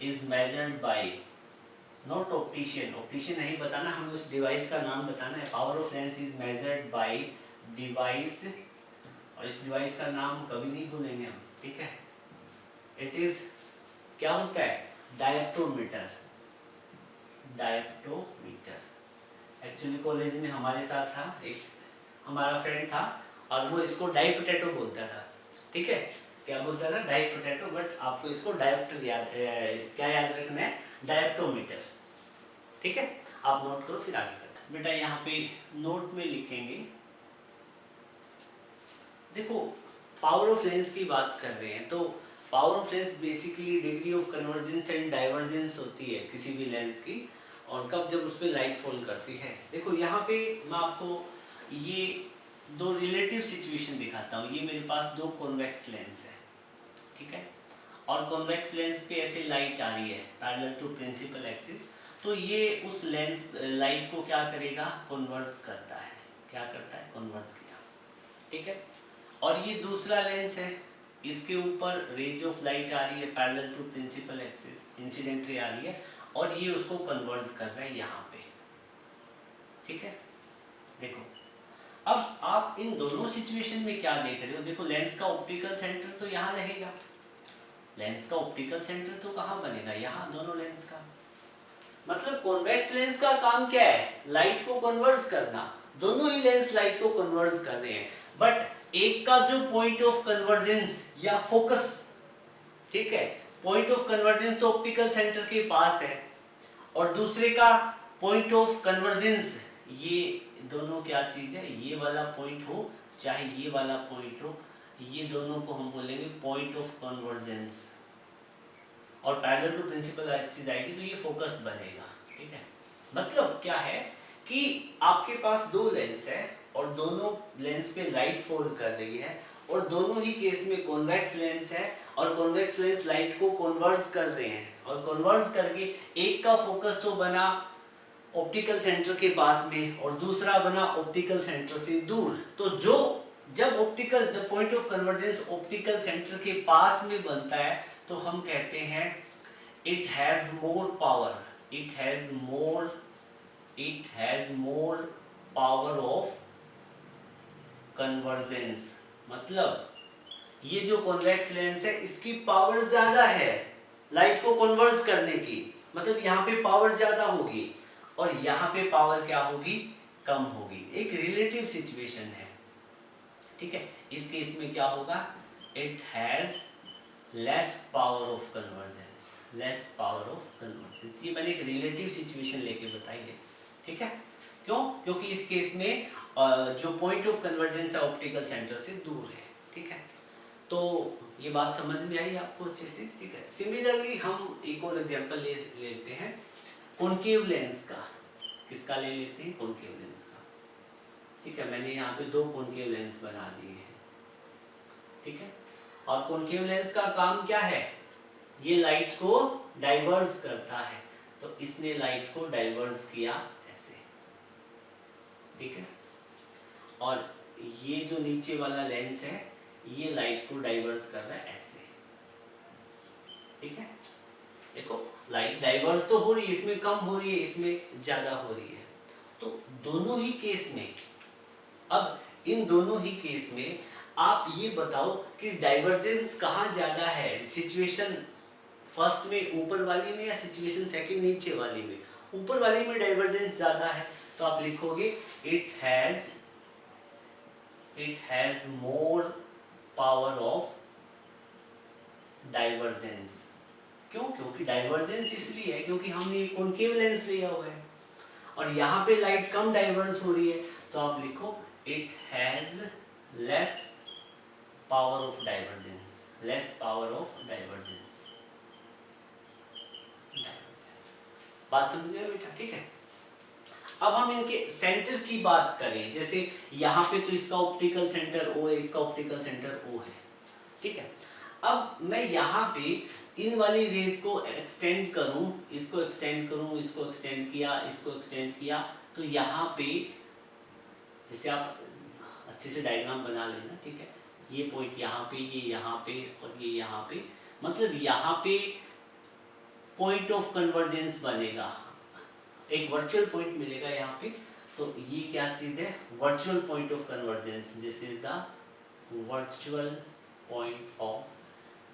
is measured by, not optician, optician नहीं बताना, हमें उस डिवाइस का नाम बताना है। Power of lens is measured by device, और इस डिवाइस का नाम कभी नहीं भूलेंगे हम। ठीक है, इट इज क्या होता है, डायप्टोमीटर। डायप्टोमीटर एक्चुअली कॉलेज में हमारे साथ था एक हमारा फ्रेंड था, और वो इसको डाई पोटैटो बोलता था। ठीक है, क्या बोलता था, डाई पोटैटो, बट आपको इसको डायप्टर क्या याद रखना है, डायप्टोमीटर। ठीक है, आप नोट करो फिर आगे करना। बेटा यहाँ पे नोट में लिखेंगे, देखो पावर ऑफ लेंस की बात कर रहे हैं, तो power of lens basically degree of convergence and divergence होती है किसी भी लेंस की, और कब जब उस पर लाइट फॉल करती है। देखो यहाँ पे मैं आपको ये दो रिलेटिव सिचुएशन दिखाता हूँ। ये मेरे पास दो कॉन्वेक्स लेंस है, ठीक है, और कॉन्वेक्स लेंस पे ऐसे लाइट आ रही है पैरेलल टू प्रिंसिपल एक्सिस, तो ये उस लेंस लाइट को क्या करेगा, कन्वर्ज करता है। क्या करता है, कन्वर्ज किया। ठीक है, और ये दूसरा लेंस है, इसके ऊपर रेज ऑफ लाइट आ रही है parallel to principal axis, incident ray आ रही है, और ये उसको कन्वर्ज कर रहा है यहाँ पे। ठीक है, देखो अब आप इन दोनों सिचुएशन में क्या देख रहे हो, देखो लेंस का ऑप्टिकल सेंटर तो यहाँ रहेगा, लेंस का ऑप्टिकल सेंटर तो कहाँ बनेगा, यहाँ, दोनों लेंस का। मतलब कॉन्वेक्स लेंस का काम क्या है, लाइट को कन्वर्ज करना। दोनों ही लेंस लाइट को कन्वर्ज कर रहे हैं, बट एक का जो पॉइंट ऑफ कन्वर्जेंस या फोकस, ठीक है, पॉइंट ऑफ कन्वर्जेंस तो ऑप्टिकल सेंटर के पास है, और दूसरे का पॉइंट ऑफ कन्वर्जेंस, ये दोनों क्या चीज है, ये वाला पॉइंट हो चाहे ये वाला पॉइंट हो, ये दोनों को हम बोलेंगे पॉइंट ऑफ कन्वर्जेंस, और पैरेलल टू प्रिंसिपल एक्सिस आएगी तो ये फोकस बनेगा। ठीक है, मतलब क्या है कि आपके पास दो लेंस है और दोनों लेंस पे लाइट फॉल कर रही है, और दोनों ही केस में कॉन्वेक्स लेंस है, और कॉन्वेक्स लेंस लाइट को कन्वर्ज कर रहे हैं, और कन्वर्ज करके एक का फोकस तो बना ऑप्टिकल सेंटर के पास में और दूसरा बना ऑप्टिकल सेंटर से दूर। तो जब point of convergence optical centre के पास में बनता है तो हम कहते हैं it has more power, it has more power of convergence। मतलब ये जो कॉन्वेक्स लेंस है इसकी पावर ज्यादा है लाइट को कन्वर्ज करने की, मतलब यहाँ पे पावर ज्यादा होगी और यहाँ पे पावर क्या होगी, कम होगी। एक रिलेटिव सिचुएशन है। ठीक है, इस केस में क्या होगा, it has less power of convergence, less power of convergence. ये मैंने एक रिलेटिव सिचुएशन लेके बताई है। ठीक है, क्यों, क्योंकि इस केस में जो पॉइंट ऑफ कन्वर्जेंस है ऑप्टिकल सेंटर से दूर है। ठीक है, तो ये बात समझ में आई आपको अच्छे से। ठीक है, सिमिलरली हम एक और एग्जांपल लेते हैं कॉनकेव लेंस का। किसका ले लेते हैं, कॉनकेव लेंस का। ठीक है, मैंने यहाँ पे दो कॉनकेव लेंस बना दिए हैं। ठीक है, और कॉनकेव लेंस का काम क्या है, ये लाइट को डाइवर्ज करता है, तो इसने लाइट को डाइवर्ज किया ऐसे। ठीक है, और ये जो नीचे वाला लेंस है ये लाइट को डाइवर्ज कर रहा है ऐसे। ठीक है, देखो लाइट डाइवर्स तो हो रही है, इसमें कम हो रही है, इसमें ज्यादा हो रही है। तो दोनों ही केस में, अब इन दोनों ही केस में आप ये बताओ कि डाइवर्जेंस कहाँ ज्यादा है, सिचुएशन फर्स्ट में ऊपर वाली में या सिचुएशन सेकंड नीचे वाली में? ऊपर वाली में डाइवर्जेंस ज्यादा है, तो आप लिखोगे it has more power of divergence. क्यों? क्योंकि डाइवर्जेंस इसलिए है क्योंकि हमने कॉनकेव लेंस लिया हुआ है और यहाँ पे लाइट कम डाइवर्स हो रही है, तो आप लिखो it has less power of divergence, less power of divergence. बात समझ गए बेटा? ठीक है। अब हम इनके सेंटर की बात करें, जैसे यहाँ पे तो इसका ऑप्टिकल सेंटर O है, इसका ऑप्टिकल सेंटर O है, ठीक है। अब मैं यहाँ पे इन वाली रेज को एक्सटेंड करूं, इसको एक्सटेंड करूं, इसको एक्सटेंड किया, इसको एक्सटेंड किया, तो यहाँ पे जैसे आप अच्छे से डायग्राम बना लेना, ठीक है। ये पॉइंट यहाँ पे, ये यहाँ पे और ये यहाँ पे, मतलब यहाँ पे पॉइंट ऑफ कन्वर्जेंस बनेगा, एक वर्चुअल पॉइंट मिलेगा यहाँ पे। तो ये क्या चीज है? Virtual point of convergence. This is the virtual point of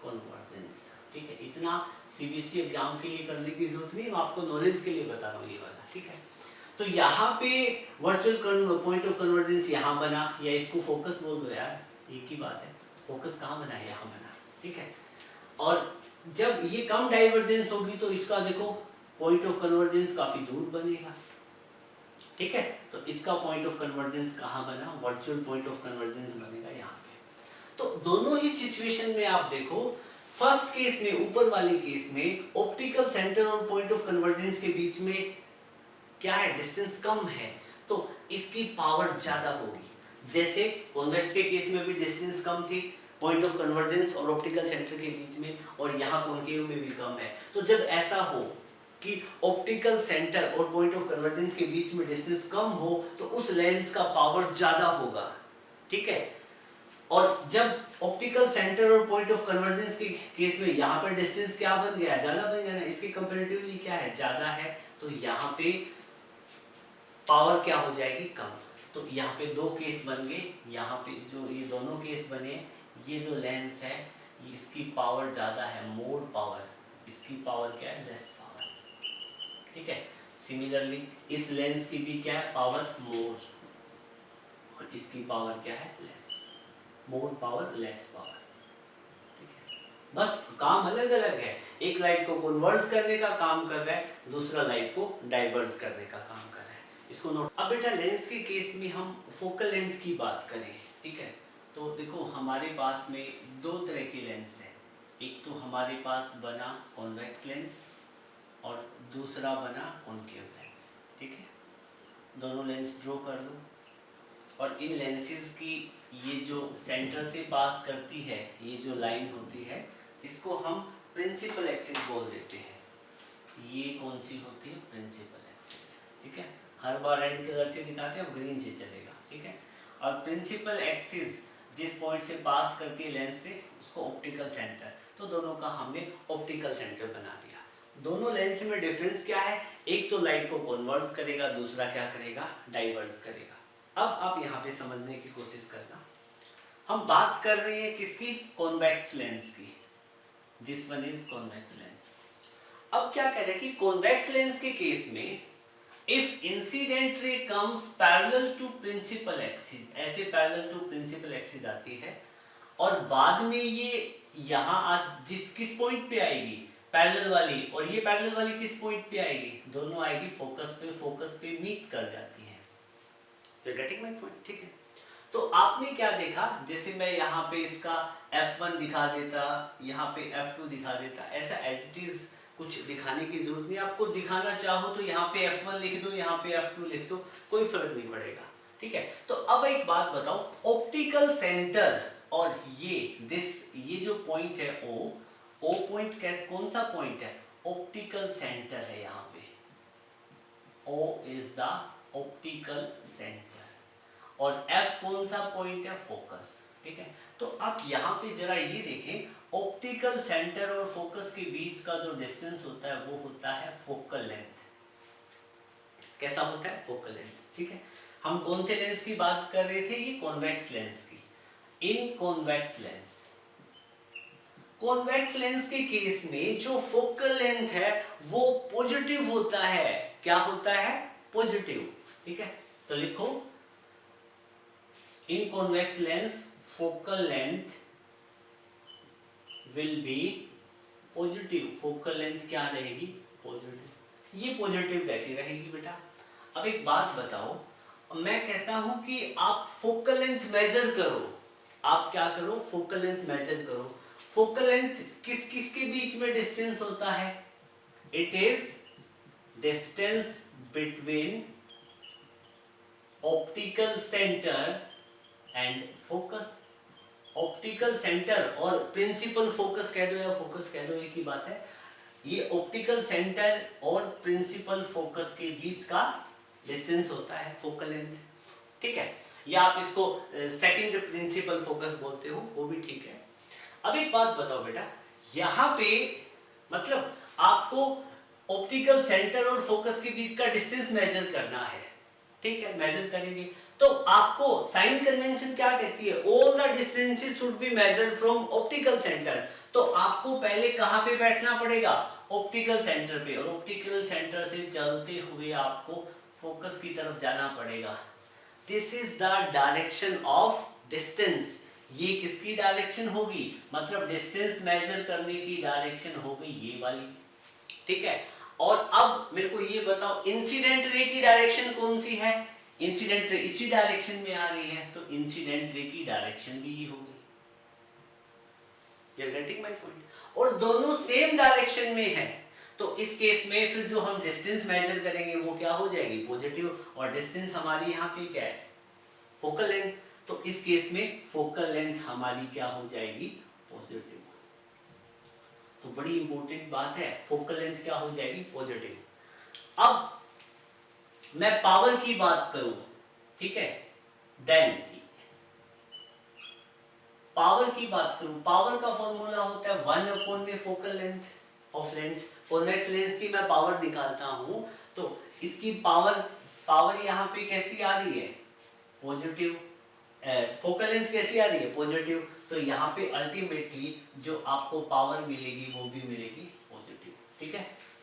convergence, ठीक है। इतना सीबीएसई एग्जाम के लिए करने की जरूरत नहीं, मैं आपको नॉलेज के लिए बता रहा हूँ ये वाला, ठीक है। तो यहाँ पे वर्चुअल पॉइंट ऑफ कन्वर्जेंस यहाँ बना, या इसको फोकस बोल दो यार, एक ही बात है, फोकस कहाँ बना है? यहाँ बना, ठीक है। और जब ये कम डाइवर्जेंस होगी तो इसका देखो पॉइंट ऑफ कन्वर्जेंस काफी दूर बनेगा, ठीक है। तो इसका पॉइंट ऑफ कन्वर्जेंस कहाँ बना? वर्चुअल पॉइंट ऑफ कन्वर्जेंस बनेगा यहाँ पे। तो दोनों ही सिचुएशन में आप देखो, फर्स्ट केस में, ऊपर वाले केस में ऑप्टिकल सेंटर और पॉइंट ऑफ कन्वर्जेंस के बीच में क्या है? डिस्टेंस कम है, तो इसकी पावर ज्यादा होगी। जैसे कॉन्वेक्स के केस में भी डिस्टेंस कम थी पॉइंट ऑफ कन्वर्जेंस और ऑप्टिकल सेंटर के बीच में, और यहाँ कॉन्केव में भी कम है। तो जब ऐसा हो कि ऑप्टिकल सेंटर और पॉइंट ऑफ कन्वर्जेंस के बीच में डिस्टेंस कम हो, तो उस लेंस का पावर ज्यादा होगा, ठीक है। और जब ऑप्टिकल सेंटर और पॉइंट ऑफ कन्वर्जेंस के केस में यहाँ पर डिस्टेंस क्या बन गया? ज्यादा बन गया ना, इसके कंपैरेटिवली क्या है? ज्यादा है, तो यहाँ पे पावर क्या हो जाएगी? कम। तो यहाँ पे दो केस बन गए, यहाँ पे जो ये दोनों केस बने, ये जो लेंस है इसकी पावर ज्यादा है, मोर पावर, इसकी पावर क्या है? लेस पावर, ठीक है। सिमिलरली इस लेंस की भी क्या है? पावर मोर, और इसकी पावर क्या है? Less. More power, less power, ठीक है। बस काम अलग अलग है, एक लाइट को कन्वर्ज करने का काम कर रहा है, दूसरा लाइट को डाइवर्ज करने का काम कर रहा है, इसको नोट। अब बेटा लेंस के केस में हम फोकल लेंथ की बात करें, ठीक है। तो देखो हमारे पास में दो तरह की लेंस है, एक तो हमारे पास बना कॉन्वेक्स लेंस और दूसरा बना कॉनकेव लेंस, ठीक है। दोनों लेंस ड्रॉ कर लो, और इन लेंसेज की ये जो सेंटर से पास करती है, ये जो लाइन होती है, इसको हम प्रिंसिपल एक्सिस बोल देते हैं। ये कौन सी होती है? प्रिंसिपल एक्सिस, ठीक है। हर बार रेड कलर से दिखाते हैं, अब ग्रीन से चलेगा, ठीक है। और प्रिंसिपल एक्सिस जिस पॉइंट से पास करती है लेंस से, उसको ऑप्टिकल सेंटर, तो दोनों का हमने ऑप्टिकल सेंटर बना दिया। दोनों लेंस में डिफरेंस क्या है? एक तो लाइट को कन्वर्ज करेगा, दूसरा क्या करेगा? डाइवर्स करेगा। अब आप यहाँ पे समझने की कोशिश करना, हम बात कर रहे हैं किसकी? कॉन्वेक्स लेंस की। This one is convex lens. अब क्या कह रहे हैं कि कॉन्वेक्स लेंस के केस में if incident ray comes parallel to principal axis, ऐसे पैरेलल टू प्रिंसिपल एक्सिस आती है, और बाद में ये यहाँ जिस किस पॉइंट पे आएगी? पैरेलल वाली, और ये पैरेलल वाली किस पॉइंट पे आएगी? दोनों आएगी फोकस पे, फोकस पे मीट कर जाती है। You are getting my point, ठीक है। तो आपने क्या देखा, जैसे मैं यहाँ पे इसका F1 दिखा देता, यहाँ पे F2 दिखा देता, ऐसा एज इट इज कुछ दिखाने की जरूरत नहीं। आपको दिखाना चाहो तो यहाँ पे F1 लिख दो, यहाँ पे F2 लिख दो, कोई फर्क नहीं पड़ेगा, ठीक है। तो अब एक बात बताओ, ऑप्टिकल सेंटर और ये जो पॉइंट है O पॉइंट कौन सा पॉइंट है? ऑप्टिकल सेंटर है यहाँ पे, O is the optical centre, और F कौन सा पॉइंट है, फोकस। ठीक है, तो अब यहाँ पे जरा ये देखें, ऑप्टिकल सेंटर और फोकस के बीच का जो डिस्टेंस होता है वो होता है फोकल लेंथ। कैसा होता है, फोकल लेंथ। ठीक है, हम कौन से लेंस की बात कर रहे थे, ये कॉन्वेक्स लेंस की। इन कॉन्वेक्स लेंस, कॉन्वेक्स लेंस के केस में जो फोकल लेंथ है वो पॉजिटिव होता है। क्या होता है, पॉजिटिव। ठीक है, तो लिखो in convex lens focal length will be positive. Focal length क्या रहेगी, पॉजिटिव। ये पॉजिटिव कैसी रहेगी बेटा, अब एक बात बताओ, मैं कहता हूं कि आप फोकल लेंथ मेजर करो। आप क्या करो, फोकल लेंथ मेजर करो। फोकल लेंथ किस किस के बीच में डिस्टेंस होता है, it is distance between optical centre and focus. Optical centre और प्रिंसिपल फोकस कह दो या फोकस कह दो, एक ही बात है। ये ऑप्टिकल सेंटर और प्रिंसिपल फोकस के बीच का डिस्टेंस होता है फोकल लेंथ। ठीक है, या आप इसको सेकंड प्रिंसिपल फोकस बोलते हो, वो भी ठीक है। अब एक बात बताओ बेटा, यहाँ पे मतलब आपको ऑप्टिकल सेंटर और फोकस के बीच का डिस्टेंस मेजर करना है। ठीक है, मेजर करेंगे तो आपको साइन कन्वेंशन क्या कहती है, all the distances should be measured from optical centre. तो आपको पहले कहां पे बैठना पड़ेगा, ऑप्टिकल सेंटर पे, और ऑप्टिकल सेंटर से चलते हुए आपको फोकस की तरफ जाना पड़ेगा। This is the direction of distance. ये किसकी डायरेक्शन होगी, मतलब डिस्टेंस मेजर करने की डायरेक्शन होगी ये वाली। ठीक है, और अब मेरे को ये बताओ इंसिडेंट रे की डायरेक्शन कौन सी है, इंसिडेंट रे इसी डायरेक्शन में आ रही है, तो इंसिडेंट रे की डायरेक्शन भी ये होगी। You are getting my point, और दोनों सेम डायरेक्शन में है, तो इस केस में फिर जो हम डिस्टेंस मेजर करेंगे वो क्या हो जाएगी, पॉजिटिव, और डिस्टेंस हमारी यहाँ पे क्या है, फोकल लेंथ। तो इस केस में फोकल लेंथ हमारी क्या हो जाएगी, पॉजिटिव। तो बड़ी इंपॉर्टेंट बात है, फोकल लेंथ क्या हो जाएगी, पॉजिटिव। अब मैं पावर की बात करूं, ठीक है, देन पावर की बात करूं, पावर का फॉर्मूला होता है 1 में focal length of lens. Convex lens की मैं पावर निकालता हूं, तो इसकी पावर यहां पे कैसी आ रही है, पॉजिटिव। फोकल लेंथ कैसी आ रही है, पॉजिटिव। तो यहाँ पे अल्टीमेटली जो आपको पावर मिलेगी वो भी मिलेगी पॉजिटिव। ठीक है,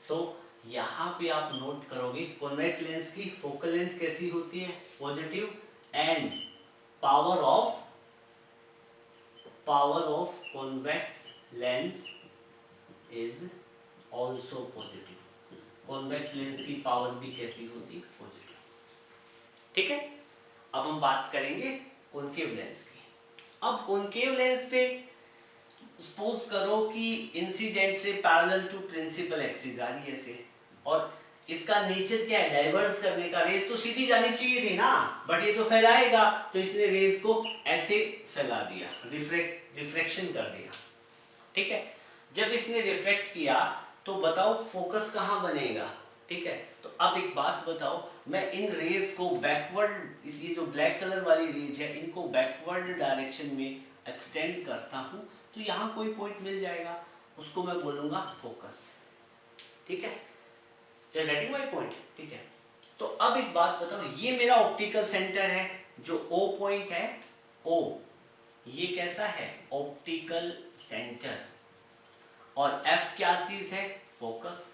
तो यहाँ पे आप नोट करोगे कॉन्वेक्स लेंस की फोकल लेंथ कैसी होती है, positive, and power of convex lens is also positive. Convex lens की पावर भी कैसी होती है, पॉजिटिव। ठीक है, अब हम बात करेंगे कॉनकेव लेंस की। अब कॉनकेव लेंस पे सपोज करो कि incident ray parallel to principal axis आ रही है ऐसे, और इसका नेचर क्या है, डाइवर्स करने का। रेज तो सीधी जानी चाहिए थी ना, बट ये तो फैलाएगा, तो इसने रेज को ऐसे फैला दिया, रिफ्रैक्शन कर दिया। ठीक है, जब इसने रिफ्रैक्ट किया तो बताओ फोकस कहाँ बनेगा। ठीक है, तो अब एक बात बताओ, मैं इन रेज को बैकवर्ड, ये जो ब्लैक कलर वाली रेज है इनको बैकवर्ड डायरेक्शन में एक्सटेंड करता हूं, तो यहाँ कोई पॉइंट मिल जाएगा, उसको मैं बोलूंगा फोकस। ठीक है, you are getting my point. ठीक है, तो अब एक बात बताओ, ये मेरा ऑप्टिकल सेंटर है, जो ओ पॉइंट है, ओ, ये कैसा है, ऑप्टिकल सेंटर, और एफ क्या चीज है, फोकस।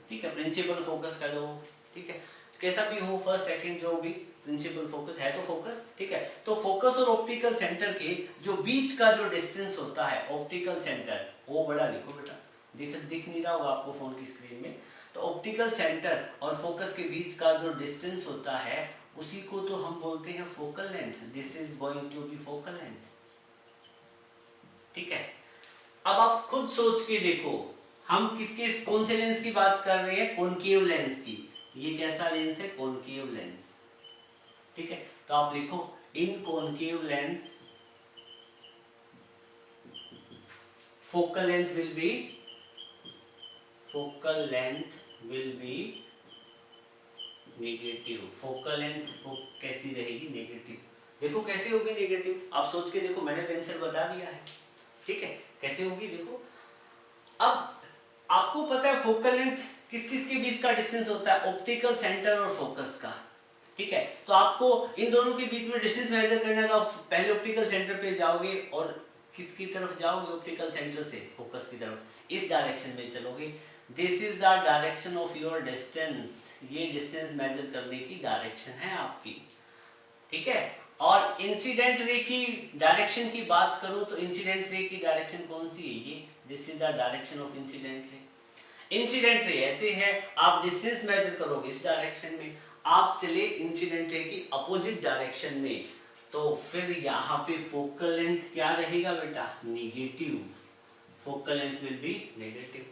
ठीक है, प्रिंसिपल फोकस कह लो। ठीक है, कैसा भी हो, फर्स्ट सेकंड जो भी, प्रिंसिपल फोकस है तो फोकस। ठीक है, तो फोकस और ऑप्टिकल सेंटर के जो बीच का जो डिस्टेंस होता है, ऑप्टिकल सेंटर, वो बड़ा लिखो बेटा, दिख नहीं रहा होगा आपको फोन की स्क्रीन में। तो ऑप्टिकल सेंटर और फोकस के बीच का जो डिस्टेंस होता है उसी को तो हम बोलते हैं focal length. This is going to be focal length. ठीक है, अब आप खुद सोच के देखो, हम किसके कौन से लेंस की बात कर रहे हैं, कॉनकेव लेंस की। ये कैसा लेंस है, कॉनकेव लेंस। ठीक है, तो आप लिखो in concave lens focal length will be negative. Focal length कैसी रहेगी, नेगेटिव। देखो कैसे होगी नेगेटिव, आप सोच के देखो, मैंने तो आंसर बता दिया है, ठीक है, कैसे होगी देखो। अब आपको पता है फोकल लेंथ किस किस के बीच का डिस्टेंस होता है, ऑप्टिकल सेंटर और फोकस का, ठीक है। तो आपको इन दोनों के बीच में डिस्टेंस मेजर करना है, तो आप पहले ऑप्टिकल सेंटर पे जाओगे और किसकी तरफ जाओगे, ऑप्टिकल सेंटर से फोकस की तरफ, इस डायरेक्शन में चलोगे। This is the direction of your distance, ये डिस्टेंस मेजर करने की डायरेक्शन है आपकी, ठीक है। और इंसिडेंट रे की डायरेक्शन की बात करूं तो इंसिडेंट रे की डायरेक्शन कौन सी है, ये, this is the direction of incident ray. Incident ray ऐसे है, आप डिस्टेंस मेजर करोगे इस डायरेक्शन में, आप चले इंसिडेंट रे की अपोजिट डायरेक्शन में, तो फिर यहाँ पे फोकल लेंथ क्या रहेगा बेटा, negative, focal length will be negative,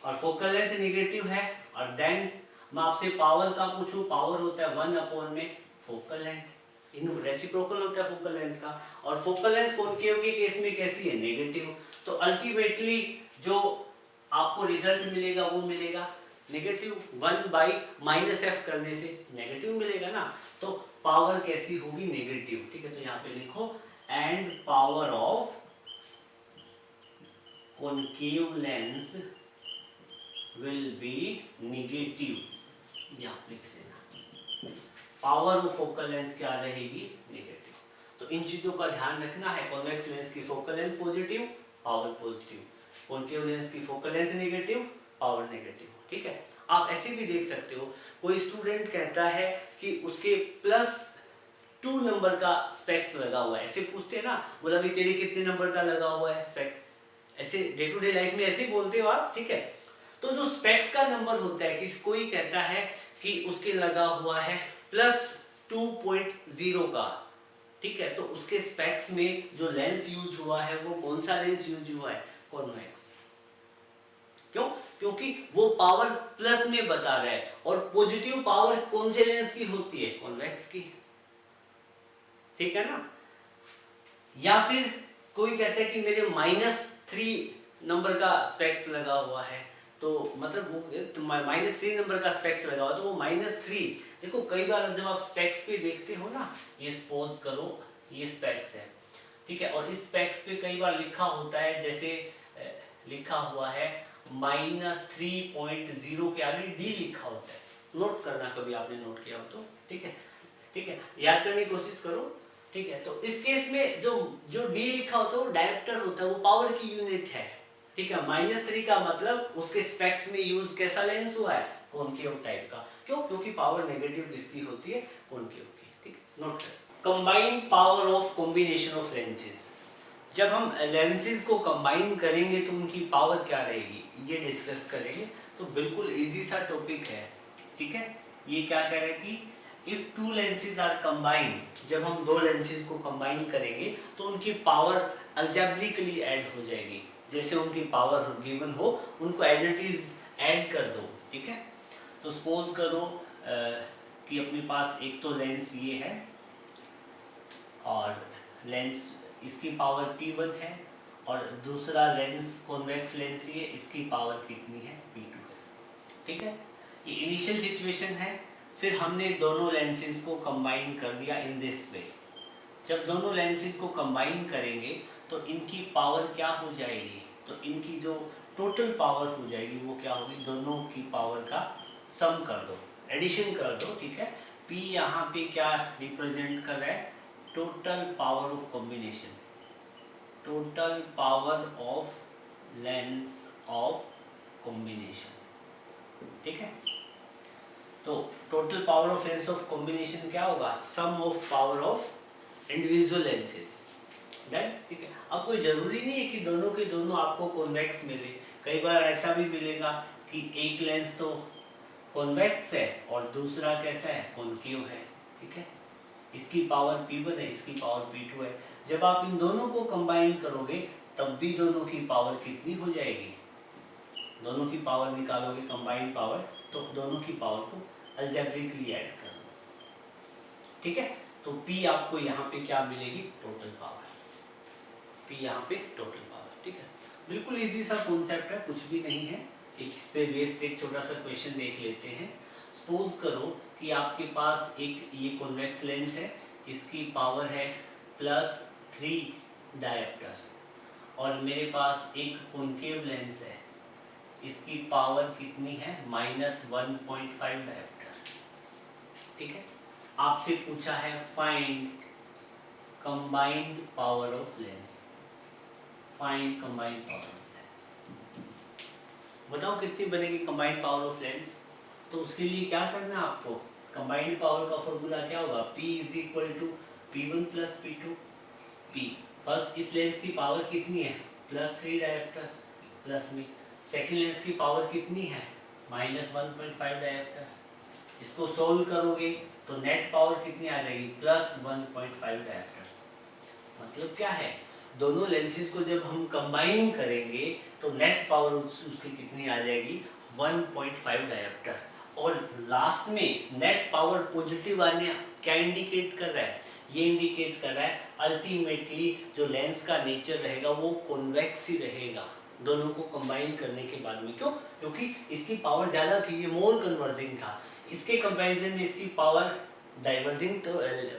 और फोकल लेंथ नेगेटिव है। और देन मैं आपसे पावर का पूछूं, पावर होता है 1 अपॉन में फोकल लेंथ, इन रेसिप्रोकल होता है फोकल लेंथ का, और फोकल लेंथ कॉनकेव के केस में कैसी है, नेगेटिव। तो अल्टीमेटली जो आपको रिजल्ट मिलेगा वो मिलेगा नेगेटिव, 1/-f करने से नेगेटिव मिलेगा ना, तो पावर कैसी होगी, नेगेटिव, ठीक है। तो यहाँ पे लिखो and power of concave lens will be negative, यहाँ लिख देना, पावर ऑफ फोकल लेंथ क्या रहेगी, नेगेटिव। तो इन चीजों का ध्यान रखना है, कॉन्वेक्स लेंस की focal length positive, power positive, concave lens की focal length negative, power negative, ठीक है। आप ऐसे भी देख सकते हो, कोई स्टूडेंट कहता है कि उसके +2 नंबर का स्पेक्स लगा हुआ है, ऐसे पूछते हैं ना, बोला भी तेरे कितने नंबर का लगा हुआ है स्पेक्स, ऐसे डे टू डे लाइफ में ऐसे ही बोलते हो आप, ठीक है। तो जो स्पेक्स का नंबर होता है, किसी कोई कहता है कि उसके लगा हुआ है +2.0 का, ठीक है, तो उसके स्पेक्स में जो लेंस यूज हुआ है वो कौन सा लेंस यूज हुआ है, कॉन्वेक्स। क्यों, क्योंकि वो पावर प्लस में बता रहा है, और पॉजिटिव पावर कौन से लेंस की होती है, कॉन्वेक्स की, ठीक है ना। या फिर कोई कहता है कि मेरे -3 नंबर का स्पेक्स लगा हुआ है, तो मतलब वो -3 नंबर का स्पेक्स लगा हुआ, तो वो -3, देखो कई बार जब आप स्पेक्स पे देखते हो ना, ये सपोज करो ये स्पेक्स है, ठीक है, और इस स्पेक्स पे कई बार लिखा होता है, जैसे लिखा हुआ है -3.0 के आगे डी लिखा होता है, नोट करना, कभी आपने नोट किया हो तो, ठीक है, ठीक है, याद करने की कोशिश करो, ठीक है। तो इस केस में जो डी लिखा होता है वो डायरेक्टर होता है, वो पावर की यूनिट है, ठीक है। -3 का मतलब उसके स्पेक्स में यूज कैसा लेंस हुआ है, कॉनकेव टाइप का, क्यों, क्योंकि पावर नेगेटिव किसकी होती है, कॉनकेव की, ठीक है, नोट कर। Combined power of combination of lenses, जब हम लेंसेज को कंबाइन करेंगे तो उनकी पावर क्या रहेगी, ये डिस्कस करेंगे। तो बिल्कुल इजी सा टॉपिक है, ठीक है। ये क्या कह रहा है कि इफ 2 lenses आर कंबाइंड, जब हम 2 lenses को कंबाइन करेंगे तो उनकी पावर अलजेब्रिकली ऐड हो जाएगी, जैसे उनकी पावर गिवन हो उनको एज इट इज ऐड कर दो, ठीक है। तो सपोज करो कि अपने पास एक तो लेंस ये है, और लेंस इसकी पावर P1 है, और दूसरा लेंस कॉन्वेक्स लेंस ये, इसकी पावर कितनी है, P2 है, ठीक है। ये इनिशियल सिचुएशन है, फिर हमने दोनों लेंसेज को कंबाइन कर दिया इन दिस वे। जब दोनों लेंसेज को कंबाइन करेंगे तो इनकी पावर क्या हो जाएगी, तो इनकी जो टोटल पावर हो जाएगी वो क्या होगी, दोनों की पावर का सम कर दो, एडिशन कर दो, ठीक है। P यहाँ पे क्या रिप्रेजेंट कर रहा है, total power of combination, total power of lens of combination, ठीक है। तो total power of lens of combination क्या होगा, sum of power of individual lenses, done, ठीक है। अब कोई जरूरी नहीं है कि दोनों के दोनों आपको कॉन्वेक्स मिले, कई बार ऐसा भी मिलेगा कि एक लेंस तो कॉन्वेक्स है और दूसरा कैसा है, कॉनकेव है, ठीक है। इसकी पावर P1 है, इसकी पावर P2 है। जब आप इन दोनों को कंबाइन करोगे तब भी दोनों की पावर कितनी हो जाएगी, दोनों की पावर निकालोगे कंबाइंड पावर, तो दोनों की पावर को अलजेब्रिकली ऐड कर दो, ठीक है। तो P आपको यहाँ पे क्या मिलेगी, टोटल पावर, P यहाँ पे टोटल पावर, ठीक है। बिल्कुल इजी सा कॉन्सेप्ट है, कुछ भी नहीं है। एक इस पे बेस्ड एक छोटा सा क्वेश्चन देख लेते हैं। सपोज करो कि आपके पास एक ये कॉन्वेक्स लेंस है, इसकी पावर है +3 डायोप्टर, और मेरे पास एक कॉनकेव लेंस है, इसकी पावर कितनी है -1.5 डायोप्टर। ठीक है, आपसे पूछा है find combined power of lens, find combined power of lens. बताओ कितनी बनेगी कंबाइंड पावर ऑफ लेंस। तो उसके लिए क्या करना है आपको, कंबाइंड पावर का फॉर्मूला क्या होगा, P = P1 + P2। P first इस लेंस की पावर कितनी है +3 डायोप्टर प्लस में, सेकेंड लेंस की पावर कितनी है -1.5 डायोप्टर। इसको सोल्व करोगे तो नेट पावर कितनी आ जाएगी +1.5 डायोप्टर। मतलब क्या है, दोनों लेंसेज को जब हम कंबाइन करेंगे तो नेट पावर उसकी कितनी आ जाएगी 1.5 डायोप्टर। और लास्ट में नेट पावर पॉजिटिव आने क्या इंडिकेट कर रहा है, ये इंडिकेट कर रहा है अल्टीमेटली जो लेंस का नेचर रहेगा वो कॉन्वेक्स ही रहेगा दोनों को कंबाइन करने के बाद में। क्यों, क्योंकि इसकी पावर ज़्यादा थी, ये मोर कन्वर्जिंग था, इसके कंपैरिजन में इसकी पावर डाइवर्जिंग, तो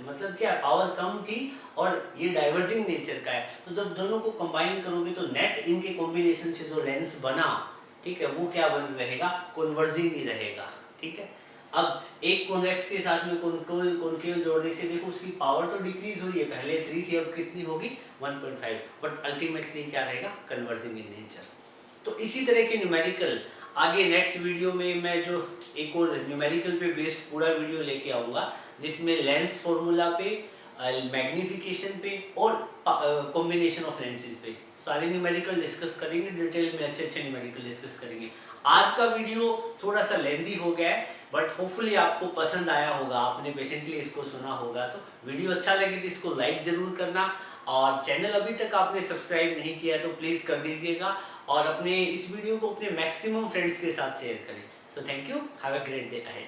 मतलब क्या पावर कम थी और ये डाइवर्जिंग नेचर का है। तो जब दोनों को कंबाइन करोगे तो नेट इनके कॉम्बिनेशन से जो लेंस बना, ठीक है, वो क्या बन रहेगा, कन्वर्जिंग ही रहेगा। ठीक है, अब एक कॉन्वेक्स के साथ में कॉनकेव जोड़ने से देखो उसकी पावर तो डिक्रीज हो रही है, पहले 3 थी अब कितनी होगी 1.5, बट अल्टीमेटली क्या रहेगा कन्वर्जिंग इन नेचर। तो इसी तरह के न्यूमेरिकल आगे नेक्स्ट वीडियो में मैं जो एक और न्यूमेरिकल पे बेस्ड पूरा वीडियो लेके आऊँगा, जिसमें लेंस फॉर्मूला पे, मैग्नीफिकेशन पे और कॉम्बिनेशन ऑफ लेंसेज पे सारे न्यूमेरिकल डिस्कस करेंगे, डिटेल में अच्छे न्यूमेरिकल डिस्कस करेंगे। आज का वीडियो थोड़ा सा लेंदी हो गया है, बट होपफुली आपको पसंद आया होगा, आपने पेशेंटली इसको सुना होगा। तो वीडियो अच्छा लगे तो इसको लाइक जरूर करना, और चैनल अभी तक आपने सब्सक्राइब नहीं किया तो प्लीज़ कर दीजिएगा, और अपने इस वीडियो को अपने मैक्सिमम फ्रेंड्स के साथ शेयर करें। So thank you, have a great day ahead.